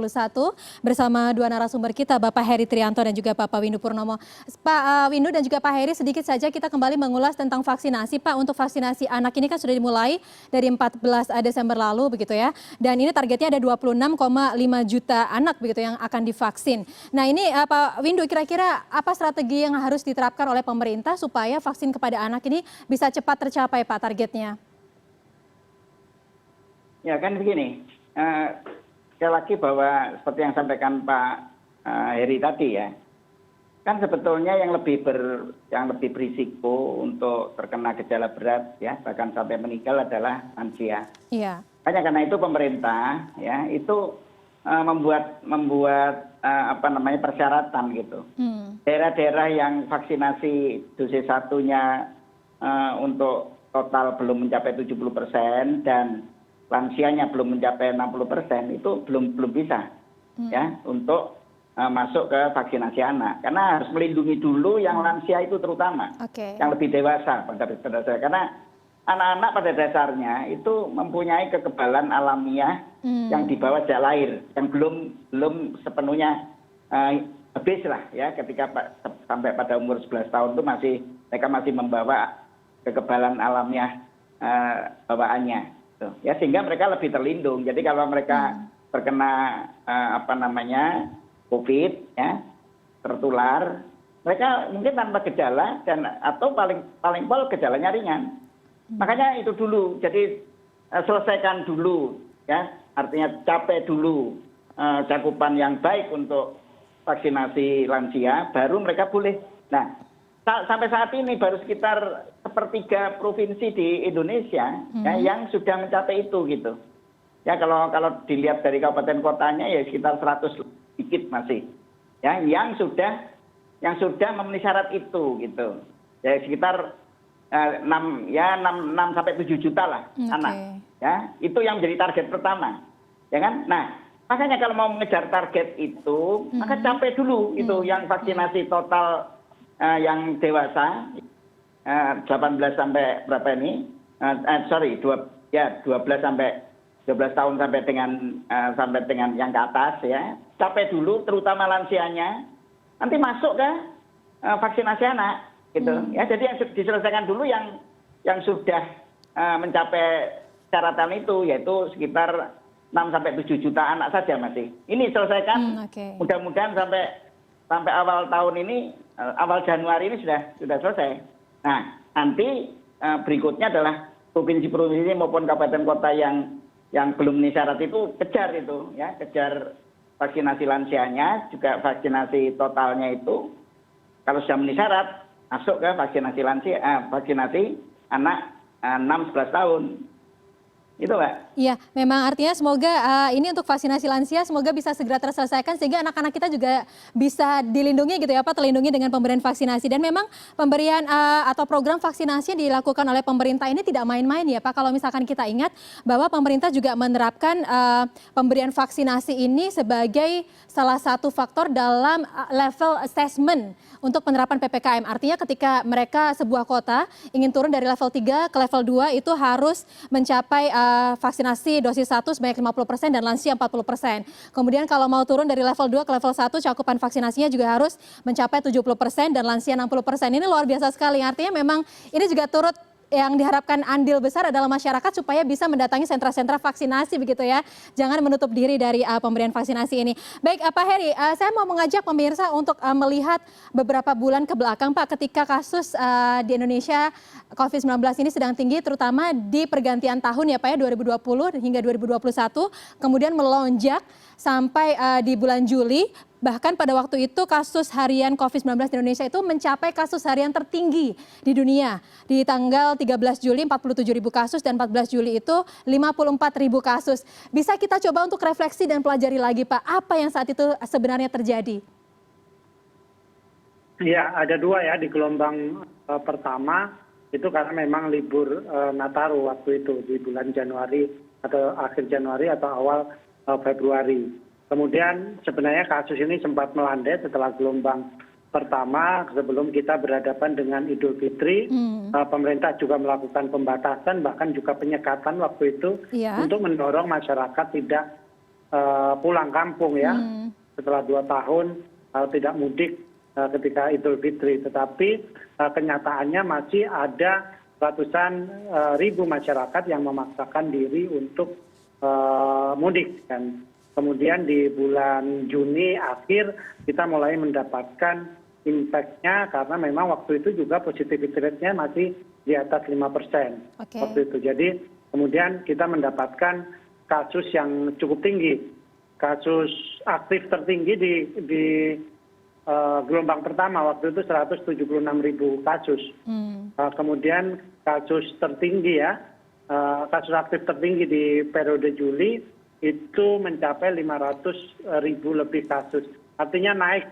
bersama dua narasumber kita, Bapak Heri Trianto dan juga Bapak Windu Purnomo. Pak Windu dan juga Pak Heri, sedikit saja kita kembali mengulas tentang vaksinasi. Pak, untuk vaksinasi anak ini kan sudah dimulai dari 14 Desember lalu begitu ya, dan ini targetnya ada 26,5 juta anak begitu yang akan divaksin. Nah ini Pak Windu, kira-kira apa strategi yang harus diterapkan oleh pemerintah supaya vaksin kepada anak ini bisa cepat tercapai Pak targetnya? Ya kan begini, sekali lagi bahwa seperti yang sampaikan Pak Heri tadi ya, kan sebetulnya yang lebih berisiko untuk terkena gejala berat ya, bahkan sampai meninggal adalah lansia. Iya. Hanya karena itu pemerintah ya itu membuat persyaratan gitu. Daerah-daerah yang vaksinasi dosis 1-nya untuk total belum mencapai 70% dan lansianya belum mencapai 60% itu belum bisa ya untuk masuk ke vaksinasi anak, karena harus melindungi dulu yang lansia itu terutama, yang lebih dewasa pada dasarnya, karena anak-anak pada dasarnya itu mempunyai kekebalan alamiah yang dibawa sejak lahir, yang belum sepenuhnya habis lah ya, ketika sampai pada umur 11 tahun itu mereka masih membawa kekebalan alamiah bawaannya. Ya, sehingga mereka lebih terlindung. Jadi kalau mereka terkena COVID ya, tertular, mereka mungkin tanpa gejala atau paling pol gejalanya ringan. Makanya itu dulu. Jadi selesaikan dulu ya, artinya capai dulu cakupan yang baik untuk vaksinasi lansia, baru mereka boleh. Nah, sampai saat ini baru sekitar sepertiga provinsi di Indonesia ya, yang sudah mencapai itu gitu. Ya kalau dilihat dari kabupaten kotanya ya sekitar 100 dikit masih. Ya yang sudah memenuhi syarat itu gitu. Ya sekitar 6 sampai 7 juta lah anak. Ya, itu yang menjadi target pertama. Ya kan? Nah, makanya kalau mau mengejar target itu, maka capai dulu itu yang vaksinasi total yang dewasa 18 sampai berapa ini? 12 sampai 12 tahun sampai dengan yang ke atas ya. Capai dulu terutama lansianya. Nanti masuk ke vaksinasi anak gitu. Ya, jadi yang diselesaikan dulu yang sudah mencapai syaratan itu, yaitu sekitar 6 sampai 7 juta anak saja masih. Ini selesaikan mudah-mudahan sampai awal tahun ini, awal Januari ini sudah selesai. Nah, nanti berikutnya adalah provinsi-provinsi maupun kabupaten kota yang belum memenuhi syarat itu kejar vaksinasi lansianya, juga vaksinasi totalnya itu kalau sudah memenuhi syarat masuk ke vaksinasi anak 6-11 tahun. Itu, Mbak. Iya, memang artinya semoga ini untuk vaksinasi lansia semoga bisa segera terselesaikan sehingga anak-anak kita juga bisa dilindungi gitu ya Pak, terlindungi dengan pemberian vaksinasi. Dan memang pemberian atau program vaksinasi yang dilakukan oleh pemerintah ini tidak main-main ya Pak. Kalau misalkan kita ingat bahwa pemerintah juga menerapkan pemberian vaksinasi ini sebagai salah satu faktor dalam level assessment untuk penerapan PPKM. Artinya ketika mereka sebuah kota ingin turun dari level 3 ke level 2 itu harus mencapai vaksinasi dosis 1 sebanyak 50% dan lansia 40%. Kemudian kalau mau turun dari level 2 ke level 1 cakupan vaksinasinya juga harus mencapai 70% dan lansia 60%. Ini luar biasa sekali. Artinya memang ini juga turut yang diharapkan andil besar adalah masyarakat supaya bisa mendatangi sentra-sentra vaksinasi begitu ya. Jangan menutup diri dari pemberian vaksinasi ini. Baik Pak Heri, saya mau mengajak pemirsa untuk melihat beberapa bulan ke belakang Pak ketika kasus di Indonesia COVID-19 ini sedang tinggi terutama di pergantian tahun ya Pak ya 2020 hingga 2021. Kemudian melonjak sampai di bulan Juli. Bahkan pada waktu itu kasus harian COVID-19 di Indonesia itu mencapai kasus harian tertinggi di dunia. Di tanggal 13 Juli 47.000 kasus dan 14 Juli itu 54.000 kasus. Bisa kita coba untuk refleksi dan pelajari lagi Pak, apa yang saat itu sebenarnya terjadi? Ya, ada dua ya di gelombang pertama itu karena memang libur Nataru waktu itu di bulan Januari atau akhir Januari atau awal Februari. Kemudian sebenarnya kasus ini sempat melandai setelah gelombang pertama sebelum kita berhadapan dengan Idul Fitri. Pemerintah juga melakukan pembatasan bahkan juga penyekatan waktu itu untuk mendorong masyarakat tidak pulang kampung ya setelah 2 tahun tidak mudik ketika Idul Fitri. Tetapi kenyataannya masih ada ratusan ribu masyarakat yang memaksakan diri untuk mudik dan kemudian di bulan Juni akhir kita mulai mendapatkan impact-nya karena memang waktu itu juga positivity rate-nya masih di atas 5% waktu itu. Jadi kemudian kita mendapatkan kasus yang cukup tinggi. Kasus aktif tertinggi di gelombang pertama waktu itu 176.000 kasus. Kemudian kasus tertinggi ya, kasus aktif tertinggi di periode Juli itu mencapai 500.000 lebih kasus. Artinya naik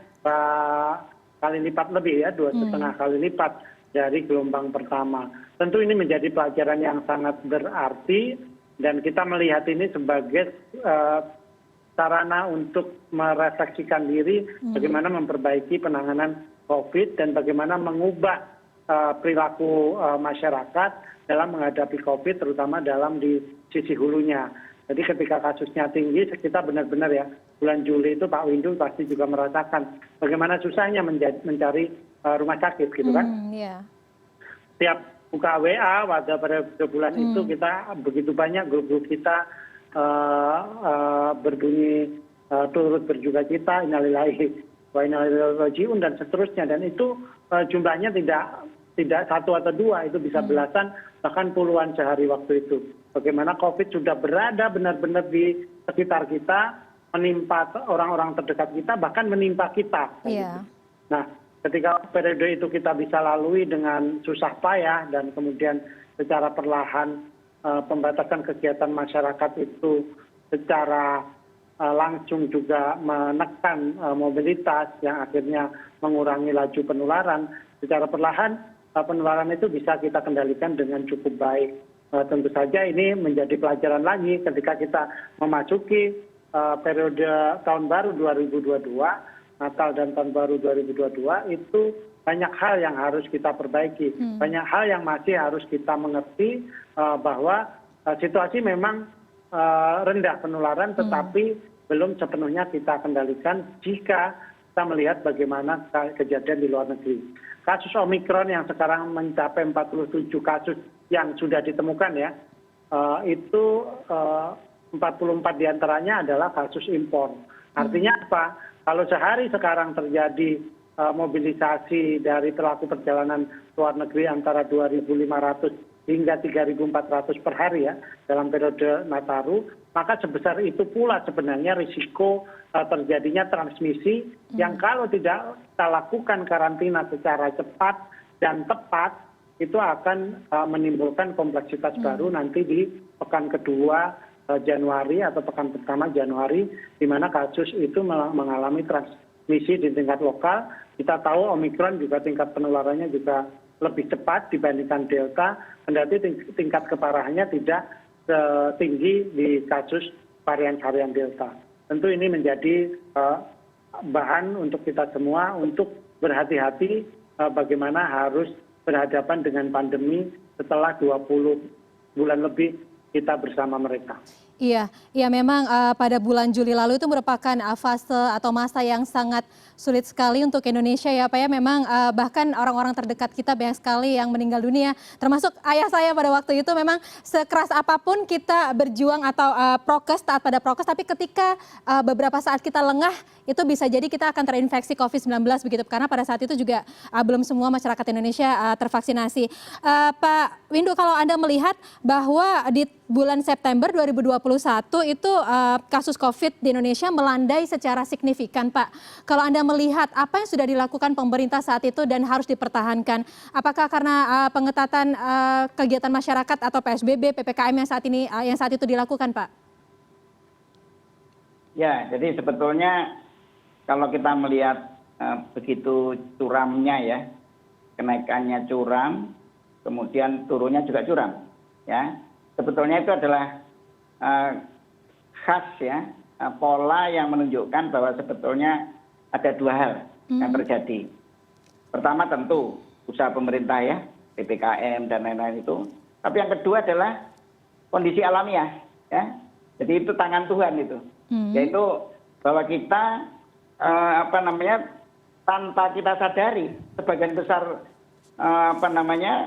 kali lipat lebih ya, 2,5 kali lipat dari gelombang pertama. Tentu ini menjadi pelajaran yang sangat berarti dan kita melihat ini sebagai sarana untuk merefleksikan diri bagaimana memperbaiki penanganan COVID dan bagaimana mengubah perilaku masyarakat dalam menghadapi COVID, terutama dalam di sisi hulunya. Jadi ketika kasusnya tinggi, kita benar-benar ya, bulan Juli itu Pak Windu pasti juga merasakan bagaimana susahnya mencari rumah sakit gitu kan. Tiap buka WA pada bulan itu kita begitu banyak grup-grup kita berbunyi turut berduka cita, innalillahi wa inna ilaihi raji'un dan seterusnya, dan itu jumlahnya tidak satu atau dua, itu bisa belasan bahkan puluhan sehari waktu itu. Bagaimana COVID sudah berada benar-benar di sekitar kita, menimpa orang-orang terdekat kita, bahkan menimpa kita. Nah, ketika periode itu kita bisa lalui dengan susah payah dan kemudian secara perlahan pembatasan kegiatan masyarakat itu secara langsung juga menekan mobilitas yang akhirnya mengurangi laju penularan. Secara perlahan penularan itu bisa kita kendalikan dengan cukup baik. Tentu saja ini menjadi pelajaran lagi ketika kita memasuki periode tahun baru 2022, Natal dan tahun baru 2022, itu banyak hal yang harus kita perbaiki. Banyak hal yang masih harus kita mengerti bahwa situasi memang rendah penularan, tetapi belum sepenuhnya kita kendalikan jika kita melihat bagaimana kejadian di luar negeri. Kasus Omikron yang sekarang mencapai 47 kasus yang sudah ditemukan ya, itu 44 diantaranya adalah kasus impor. Artinya apa? Kalau sehari sekarang terjadi mobilisasi dari pelaku perjalanan luar negeri antara 2.500 hingga 3.400 per hari ya dalam periode Nataru, maka sebesar itu pula sebenarnya risiko terjadinya transmisi yang kalau tidak kita lakukan karantina secara cepat dan tepat, itu akan menimbulkan kompleksitas baru nanti di pekan kedua Januari atau pekan pertama Januari, di mana kasus itu mengalami transmisi di tingkat lokal. Kita tahu Omikron juga tingkat penularannya juga lebih cepat dibandingkan Delta, kendati tingkat keparahannya tidak setinggi di kasus varian-varian Delta. Tentu ini menjadi bahan untuk kita semua untuk berhati-hati bagaimana harus berhadapan dengan pandemi setelah 20 bulan lebih kita bersama mereka. Iya, memang pada bulan Juli lalu itu merupakan fase atau masa yang sangat sulit sekali untuk Indonesia ya Pak ya. Memang bahkan orang-orang terdekat kita banyak sekali yang meninggal dunia, termasuk ayah saya pada waktu itu. Memang sekeras apapun kita berjuang atau prokes, taat pada prokes, tapi ketika beberapa saat kita lengah, itu bisa jadi kita akan terinfeksi COVID-19 begitu. Karena pada saat itu juga belum semua masyarakat Indonesia tervaksinasi. Pak Windu, kalau Anda melihat bahwa di bulan September 2021 itu kasus COVID di Indonesia melandai secara signifikan, Pak. Kalau Anda melihat apa yang sudah dilakukan pemerintah saat itu dan harus dipertahankan, apakah karena pengetatan kegiatan masyarakat atau PSBB, PPKM yang saat itu dilakukan, Pak? Ya, jadi sebetulnya kalau kita melihat begitu curamnya ya, kenaikannya curam, kemudian turunnya juga curam, ya. Sebetulnya itu adalah khas ya, pola yang menunjukkan bahwa sebetulnya ada dua hal yang terjadi. Pertama tentu usaha pemerintah ya, PPKM dan lain-lain itu. Tapi yang kedua adalah kondisi alamiah ya. Jadi itu tangan Tuhan itu. Yaitu bahwa kita tanpa kita sadari sebagian besar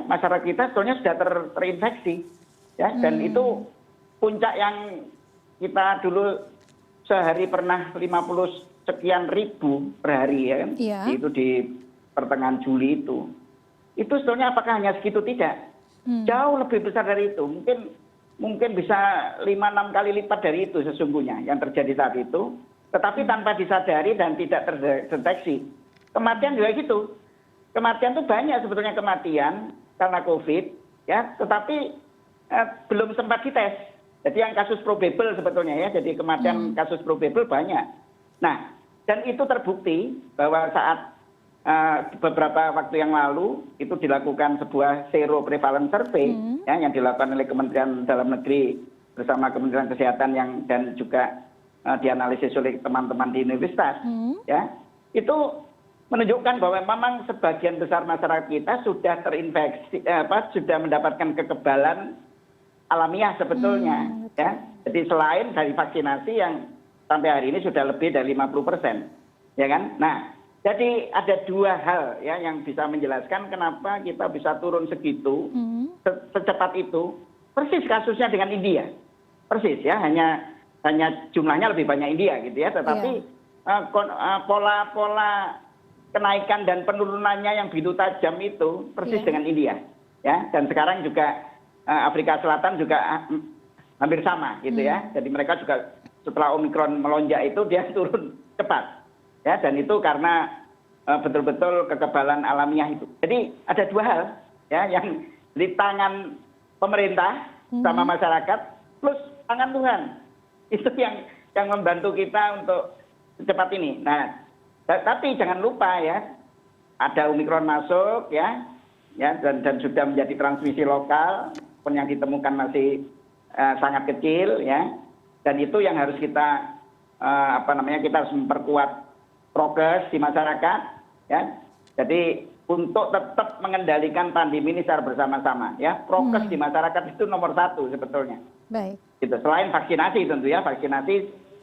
masyarakat kita sebetulnya sudah terinfeksi. Ya, dan itu puncak yang kita dulu sehari pernah 50 sekian ribu per hari ya kan? Itu di pertengahan Juli itu sebetulnya apakah hanya segitu? Tidak, jauh lebih besar dari itu. Mungkin mungkin bisa 5-6 kali lipat dari itu sesungguhnya yang terjadi saat itu, tetapi tanpa disadari dan tidak terdeteksi. Kematian juga gitu. Kematian itu banyak sebetulnya kematian karena COVID, ya, tetapi belum sempat dites. Jadi yang kasus probable sebetulnya ya, jadi kematian kasus probable banyak. Nah, dan itu terbukti bahwa saat beberapa waktu yang lalu itu dilakukan sebuah zero prevalence survey ya, yang dilakukan oleh Kementerian Dalam Negeri bersama Kementerian Kesehatan dan juga dianalisis oleh teman-teman di universitas, ya, itu menunjukkan bahwa memang sebagian besar masyarakat kita sudah terinfeksi, sudah mendapatkan kekebalan alamiah sebetulnya, ya. Jadi selain dari vaksinasi yang sampai hari ini sudah lebih dari 50%, ya kan? Nah, jadi ada dua hal ya yang bisa menjelaskan kenapa kita bisa turun segitu, secepat itu. Persis kasusnya dengan India, persis ya, hanya jumlahnya lebih banyak India gitu ya, tetapi pola kenaikan dan penurunannya yang begitu tajam itu persis dengan India, ya. Dan sekarang juga Afrika Selatan juga hampir sama gitu ya. Jadi mereka juga setelah Omikron melonjak itu dia turun cepat, ya. Dan itu karena betul-betul kekebalan alamiah itu. Jadi ada dua hal ya yang di tangan pemerintah sama masyarakat plus tangan Tuhan. Itu yang membantu kita untuk secepat ini. Nah, tapi jangan lupa ya, ada Omikron masuk ya dan sudah menjadi transmisi lokal, pun yang ditemukan masih sangat kecil ya. Dan itu yang harus kita kita harus memperkuat prokes di masyarakat ya. Jadi untuk tetap mengendalikan pandemi ini secara bersama-sama ya. Prokes di masyarakat itu nomor 1 sebetulnya. Baik. Gitu. Selain vaksinasi tentu ya, vaksinasi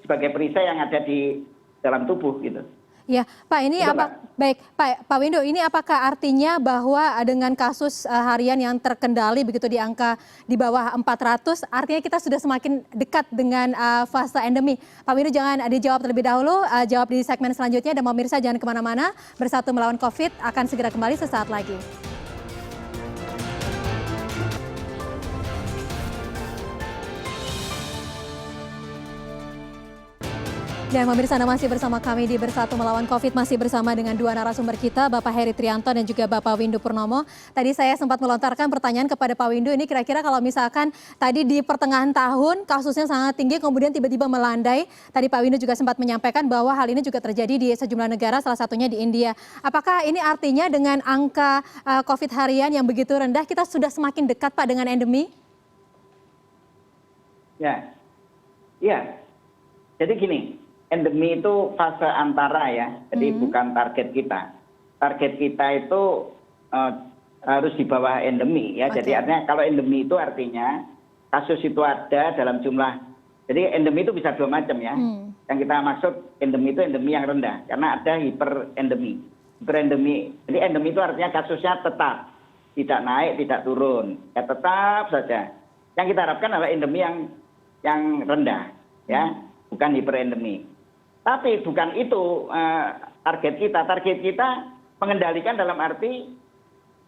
sebagai perisai yang ada di dalam tubuh gitu. Ya, Pak, ini Itu, apa? Baik, Pak Windu, ini apakah artinya bahwa dengan kasus harian yang terkendali begitu di angka di bawah 400, artinya kita sudah semakin dekat dengan fase endemi? Pak Windu, jangan dijawab terlebih dahulu, jawab di segmen selanjutnya, dan pemirsa jangan kemana-mana. Bersatu Melawan COVID akan segera kembali sesaat lagi. Dan pemirsa, Anda masih bersama kami di Bersatu Melawan COVID, masih bersama dengan dua narasumber kita, Bapak Heri Trianto dan juga Bapak Windu Purnomo. Tadi saya sempat melontarkan pertanyaan kepada Pak Windu, ini kira-kira kalau misalkan tadi di pertengahan tahun kasusnya sangat tinggi, kemudian tiba-tiba melandai. Tadi Pak Windu juga sempat menyampaikan bahwa hal ini juga terjadi di sejumlah negara, salah satunya di India. Apakah ini artinya dengan angka COVID harian yang begitu rendah, kita sudah semakin dekat, Pak, dengan endemi? Ya. Jadi gini. Endemi itu fase antara ya, jadi bukan target kita. Target kita itu harus di bawah endemi ya. Jadi artinya kalau endemi itu artinya kasus itu ada dalam jumlah. Jadi endemi itu bisa dua macam ya. Yang kita maksud endemi itu endemi yang rendah, karena ada hiperendemi. Hiperendemi. Jadi endemi itu artinya kasusnya tetap, tidak naik, tidak turun, ya tetap saja. Yang kita harapkan adalah endemi yang rendah, ya, bukan hiperendemi. Tapi bukan itu target kita. Target kita mengendalikan dalam arti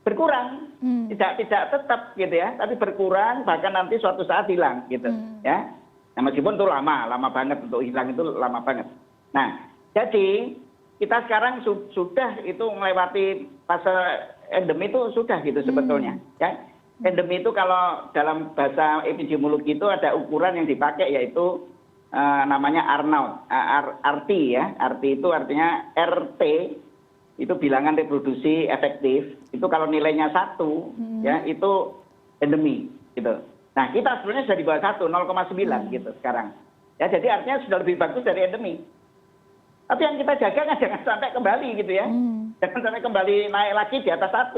berkurang, tidak tetap gitu ya, tapi berkurang, bahkan nanti suatu saat hilang gitu ya. Nah, meskipun itu lama banget, untuk hilang itu lama banget. Nah, jadi kita sekarang sudah itu melewati fase endemi itu sudah gitu sebetulnya ya. Endemi itu kalau dalam bahasa epidemiologi itu ada ukuran yang dipakai, yaitu namanya Arnaud, RT ya. RT itu artinya RT itu bilangan reproduksi efektif. Itu kalau nilainya 1 ya itu endemi gitu. Nah, kita sebenarnya sudah di bawah 1, 0,9 gitu sekarang. Ya, jadi artinya sudah lebih bagus dari endemi. Tapi yang kita jaga kan jangan sampai kembali gitu ya. Jangan sampai kembali naik lagi di atas 1.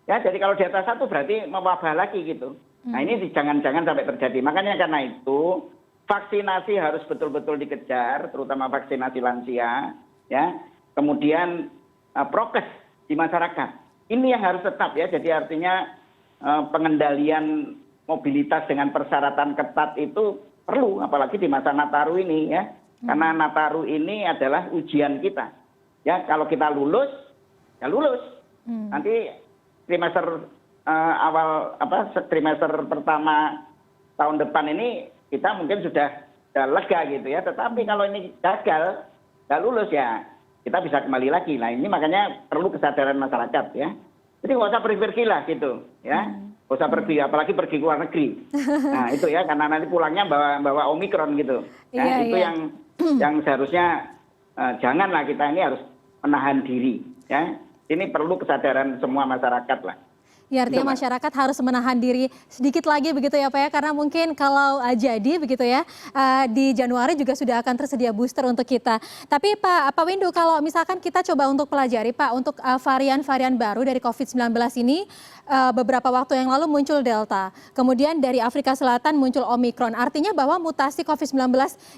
Ya, jadi kalau di atas 1 berarti mewabah lagi gitu. Nah, ini jangan sampai terjadi. Makanya karena itu vaksinasi harus betul-betul dikejar, terutama vaksinasi lansia, ya. Kemudian prokes di masyarakat. Ini yang harus tetap ya. Jadi artinya pengendalian mobilitas dengan persyaratan ketat itu perlu, apalagi di masa Nataru ini ya. Karena Nataru ini adalah ujian kita. Ya, kalau kita lulus, ya lulus. Nanti trimester trimester pertama tahun depan ini kita mungkin sudah lega gitu ya. Tetapi kalau ini gagal, nggak lulus ya, kita bisa kembali lagi. Nah ini makanya perlu kesadaran masyarakat ya. Jadi nggak usah pergi-pergi lah gitu ya. Nggak usah pergi, apalagi pergi ke luar negeri. Nah itu ya, karena nanti pulangnya bawa Omikron gitu. Ya, itu yang seharusnya janganlah, kita ini harus menahan diri ya. Ini perlu kesadaran semua masyarakat lah. Ya, artinya masyarakat harus menahan diri sedikit lagi begitu ya Pak ya, karena mungkin kalau jadi begitu ya, di Januari juga sudah akan tersedia booster untuk kita. Tapi Pak Windu, kalau misalkan kita coba untuk pelajari Pak, untuk varian-varian baru dari COVID-19 ini, beberapa waktu yang lalu muncul Delta, kemudian dari Afrika Selatan muncul Omikron, artinya bahwa mutasi COVID-19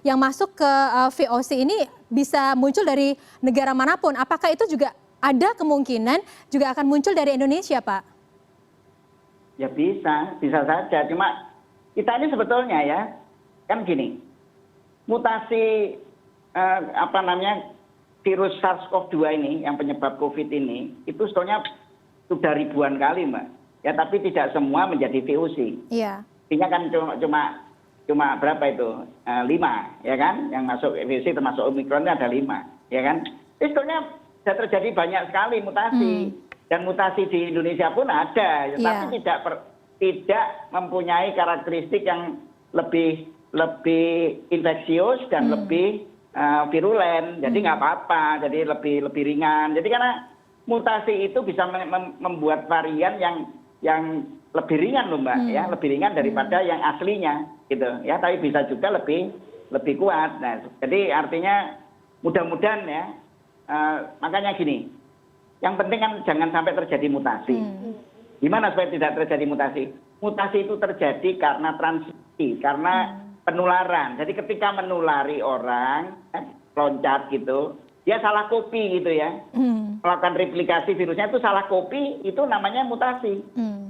yang masuk ke VOC ini bisa muncul dari negara manapun. Apakah itu juga ada kemungkinan juga akan muncul dari Indonesia Pak? Ya bisa saja. Cuma kita ini sebetulnya ya, kan gini, mutasi virus SARS-CoV-2 ini yang penyebab COVID ini, itu sebetulnya sudah ribuan kali Mbak. Ya tapi tidak semua menjadi VOC. Iya. Artinya kan cuma berapa itu? 5 ya kan? Yang masuk VOC termasuk Omikron itu ada 5 ya kan? Itu sebetulnya sudah terjadi banyak sekali mutasi. Dan mutasi di Indonesia pun ada, tapi tidak mempunyai karakteristik yang lebih infeksius dan lebih virulen. Jadi nggak apa-apa, jadi lebih ringan. Jadi karena mutasi itu bisa membuat varian yang lebih ringan loh Mbak, ya lebih ringan daripada yang aslinya, gitu ya. Tapi bisa juga lebih kuat. Nah, jadi artinya mudah-mudahan ya, makanya gini. Yang penting kan jangan sampai terjadi mutasi. Gimana supaya tidak terjadi mutasi? Mutasi itu terjadi karena transmisi, karena penularan. Jadi ketika menulari orang, loncat gitu, dia salah copy gitu ya. Melakukan replikasi virusnya itu salah copy, itu namanya mutasi.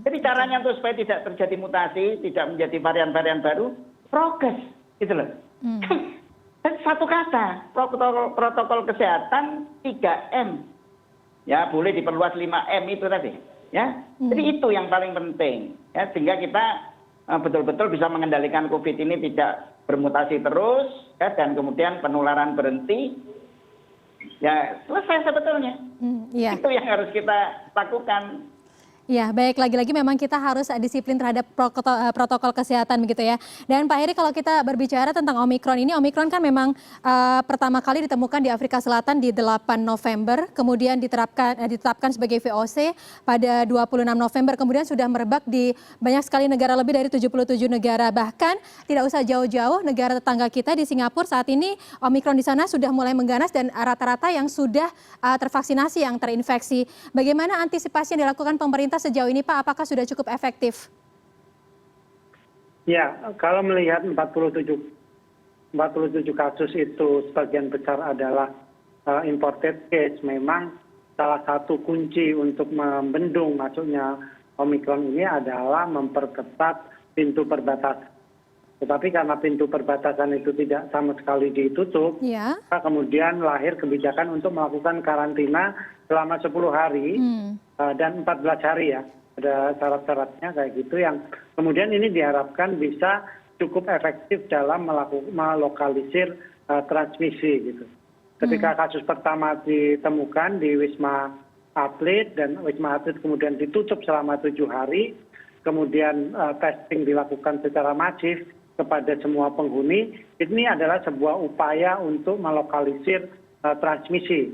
Jadi caranya untuk supaya tidak terjadi mutasi, tidak menjadi varian-varian baru, prokes gitu loh. Dan satu kata, protokol kesehatan 3M. Ya boleh diperluas 5M itu tadi ya. Jadi itu yang paling penting ya, sehingga kita betul-betul bisa mengendalikan COVID ini tidak bermutasi terus ya, dan kemudian penularan berhenti ya, selesai sebetulnya. Itu yang harus kita lakukan. Ya, baik, lagi-lagi memang kita harus disiplin terhadap protokol kesehatan begitu ya. Dan Pak Heri, kalau kita berbicara tentang Omikron ini, Omikron kan memang pertama kali ditemukan di Afrika Selatan di 8 November, kemudian ditetapkan sebagai VOC pada 26 November, kemudian sudah merebak di banyak sekali negara, lebih dari 77 negara. Bahkan tidak usah jauh-jauh, negara tetangga kita di Singapura saat ini Omikron di sana sudah mulai mengganas dan rata-rata yang sudah tervaksinasi yang terinfeksi. Bagaimana antisipasi yang dilakukan pemerintah sejauh ini Pak, apakah sudah cukup efektif? Ya, kalau melihat 47 kasus itu sebagian besar adalah imported case, memang salah satu kunci untuk membendung masuknya Omikron ini adalah memperketat pintu perbatasan. Tetapi karena pintu perbatasan itu tidak sama sekali ditutup, kemudian lahir kebijakan untuk melakukan karantina selama 10 hari dan 14 hari ya. Ada syarat-syaratnya kayak gitu yang kemudian ini diharapkan bisa cukup efektif dalam melokalisir transmisi gitu. Ketika kasus pertama ditemukan di Wisma Atlet dan Wisma Atlet kemudian ditutup selama 7 hari, kemudian testing dilakukan secara masif kepada semua penghuni, ini adalah sebuah upaya untuk melokalisir transmisi.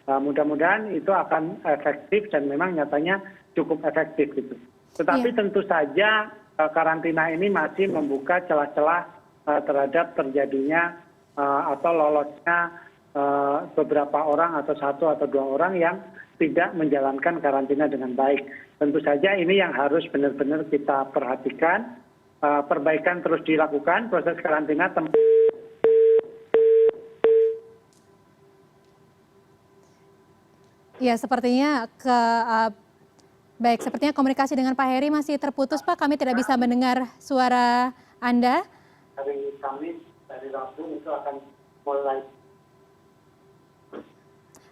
Mudah-mudahan itu akan efektif dan memang nyatanya cukup efektif gitu. Tetapi tentu saja karantina ini masih membuka celah-celah terhadap terjadinya atau lolosnya beberapa orang atau 1 atau 2 orang yang tidak menjalankan karantina dengan baik. Tentu saja ini yang harus benar-benar kita perhatikan. Perbaikan terus dilakukan, proses karantina ya, sepertinya baik, sepertinya komunikasi dengan Pak Heri masih terputus Pak, kami tidak bisa mendengar suara Anda. Hari Kamis, hari Rabu itu akan mulai.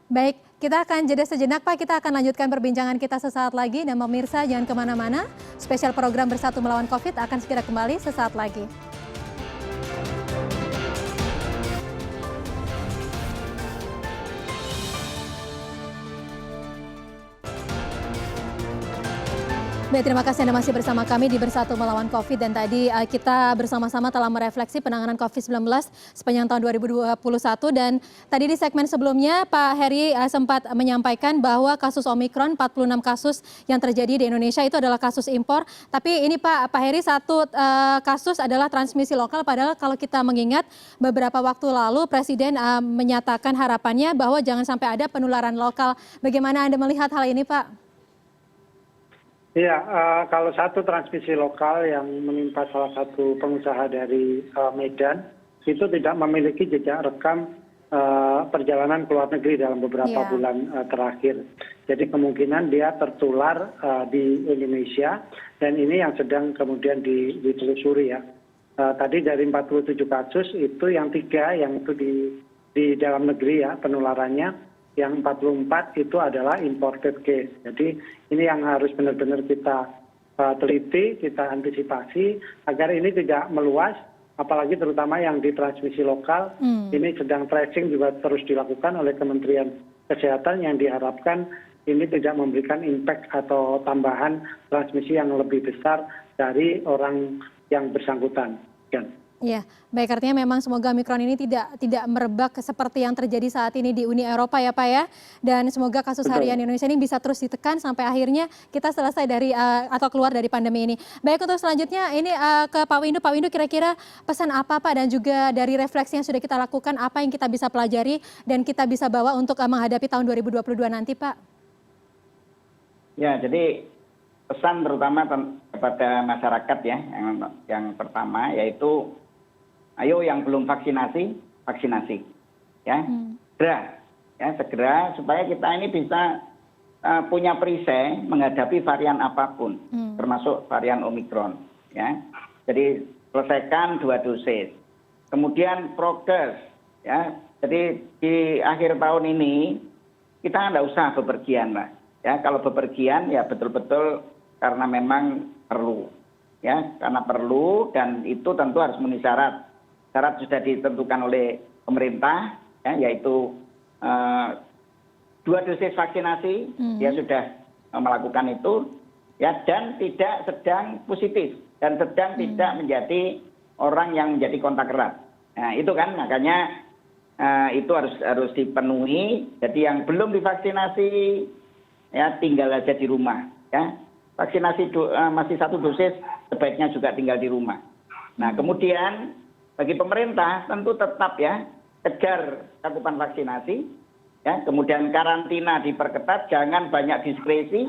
Baik, kita akan jeda sejenak Pak, kita akan lanjutkan perbincangan kita sesaat lagi. Dan pemirsa jangan kemana-mana, spesial program Bersatu Melawan COVID akan segera kembali sesaat lagi. Baik, terima kasih Anda masih bersama kami di Bersatu Melawan COVID. Dan tadi kita bersama-sama telah merefleksi penanganan COVID-19 sepanjang tahun 2021. Dan tadi di segmen sebelumnya Pak Heri sempat menyampaikan bahwa kasus Omikron 46 kasus yang terjadi di Indonesia itu adalah kasus impor. Tapi ini Pak Heri, satu kasus adalah transmisi lokal. Padahal kalau kita mengingat beberapa waktu lalu Presiden menyatakan harapannya bahwa jangan sampai ada penularan lokal. Bagaimana Anda melihat hal ini Pak? Iya, kalau satu transmisi lokal yang menimpa salah satu pengusaha dari Medan, itu tidak memiliki jejak rekam perjalanan ke luar negeri dalam beberapa bulan terakhir. Jadi kemungkinan dia tertular di Indonesia, dan ini yang sedang kemudian ditelusuri ya. Tadi dari 47 kasus itu yang 3 yang itu di dalam negeri ya penularannya. Yang 44 itu adalah imported case. Jadi ini yang harus benar-benar kita teliti, kita antisipasi agar ini tidak meluas, apalagi terutama yang di transmisi lokal. Ini sedang tracing juga terus dilakukan oleh Kementerian Kesehatan yang diharapkan ini tidak memberikan impact atau tambahan transmisi yang lebih besar dari orang yang bersangkutan. Ya, baik, artinya memang semoga Omikron ini tidak merebak seperti yang terjadi saat ini di Uni Eropa ya Pak ya. Dan semoga kasus harian Indonesia ini bisa terus ditekan sampai akhirnya kita selesai dari atau keluar dari pandemi ini. Baik, untuk selanjutnya ini ke Pak Windu. Pak Windu, kira-kira pesan apa Pak, dan juga dari refleksi yang sudah kita lakukan, apa yang kita bisa pelajari dan kita bisa bawa untuk menghadapi tahun 2022 nanti Pak? Ya, jadi pesan terutama kepada masyarakat ya, yang pertama yaitu ayo yang belum vaksinasi, vaksinasi. Ya, segera supaya kita ini bisa punya perisai menghadapi varian apapun, termasuk varian Omikron. Ya, jadi selesaikan 2 dosis. Kemudian progres. Ya, jadi di akhir tahun ini kita nggak usah bepergian lah. Ya, kalau bepergian ya betul-betul karena memang perlu. Ya, karena perlu, dan itu tentu harus memenuhi syarat. Syarat sudah ditentukan oleh pemerintah, ya, yaitu 2 dosis vaksinasi, dia sudah melakukan itu, ya, dan tidak sedang positif dan sedang tidak menjadi orang yang menjadi kontak erat. Nah, itu kan makanya itu harus dipenuhi. Jadi yang belum divaksinasi, ya tinggal aja di rumah. Ya, vaksinasi masih 1 dosis, sebaiknya juga tinggal di rumah. Nah, kemudian bagi pemerintah tentu tetap ya kejar cakupan vaksinasi, ya, kemudian karantina diperketat, jangan banyak diskresi,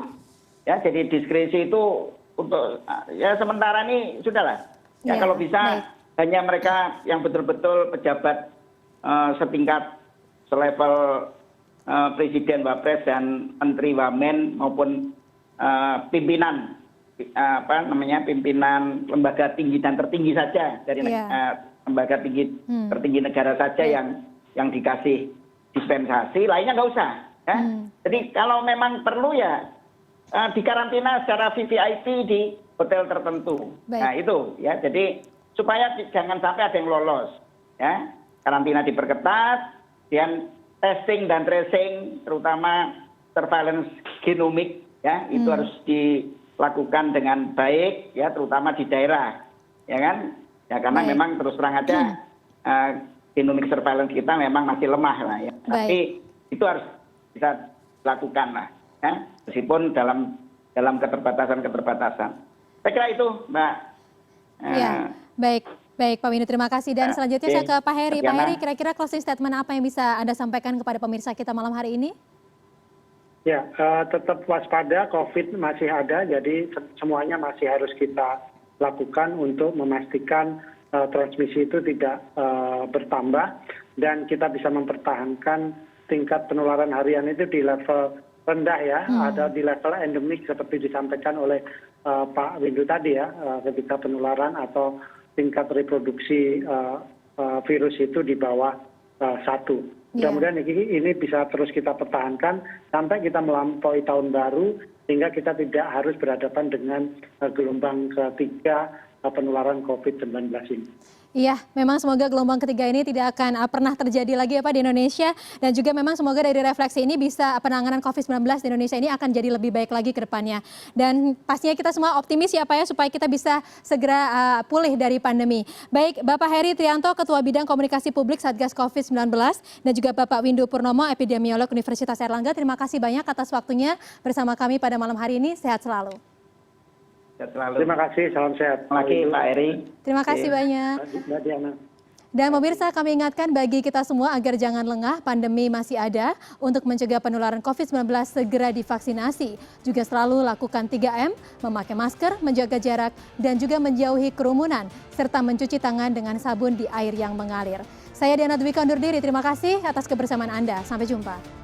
ya, jadi diskresi itu untuk ya sementara ini sudahlah, ya, kalau bisa hanya mereka yang betul-betul pejabat setingkat selevel Presiden, Wapres, dan Menteri Wamen maupun pimpinan pimpinan lembaga tinggi dan tertinggi saja dari lembaga tinggi tertinggi negara saja yang dikasih dispensasi, lainnya nggak usah. Ya. Jadi kalau memang perlu ya dikarantina secara VVIP di hotel tertentu. Nah itu ya, jadi supaya jangan sampai ada yang lolos. Ya, karantina diperketat, dan testing dan tracing, terutama surveillance genomik, ya itu harus dilakukan dengan baik, ya terutama di daerah, ya kan? Ya karena memang terus terang aja genomic surveillance kita memang masih lemah lah ya. Tapi itu harus bisa dilakukan lah, ya meskipun dalam keterbatasan. Saya kira itu, Mbak. Ya, baik Pak Windu, terima kasih. Dan selanjutnya saya ke Pak Heri. Pak Heri, kira-kira closing statement apa yang bisa Anda sampaikan kepada pemirsa kita malam hari ini? Ya, tetap waspada, COVID masih ada, jadi semuanya masih harus kita lakukan untuk memastikan transmisi itu tidak bertambah, dan kita bisa mempertahankan tingkat penularan harian itu di level rendah ya, ada di level endemik seperti disampaikan oleh Pak Windu tadi ya, ketika penularan atau tingkat reproduksi virus itu di bawah 1. Mudah-mudahan ini bisa terus kita pertahankan sampai kita melampaui tahun baru, sehingga kita tidak harus berhadapan dengan gelombang ketiga penularan COVID-19 ini. Iya, memang semoga gelombang ketiga ini tidak akan pernah terjadi lagi ya Pak di Indonesia. Dan juga memang semoga dari refleksi ini bisa penanganan COVID-19 di Indonesia ini akan jadi lebih baik lagi ke depannya. Dan pastinya kita semua optimis ya Pak ya supaya kita bisa segera pulih dari pandemi. Baik, Bapak Heri Trianto, Ketua Bidang Komunikasi Publik Satgas COVID-19 dan juga Bapak Windu Purnomo, Epidemiolog Universitas Airlangga. Terima kasih banyak atas waktunya bersama kami pada malam hari ini. Sehat selalu. Terima kasih, salam sehat. Terima kasih Pak Eri. Terima kasih banyak. Mbak Diana. Dan pemirsa, kami ingatkan bagi kita semua agar jangan lengah, pandemi masih ada. Untuk mencegah penularan COVID-19 segera divaksinasi. Juga selalu lakukan 3M, memakai masker, menjaga jarak, dan juga menjauhi kerumunan, serta mencuci tangan dengan sabun di air yang mengalir. Saya Diana Dwika undur diri, terima kasih atas kebersamaan Anda. Sampai jumpa.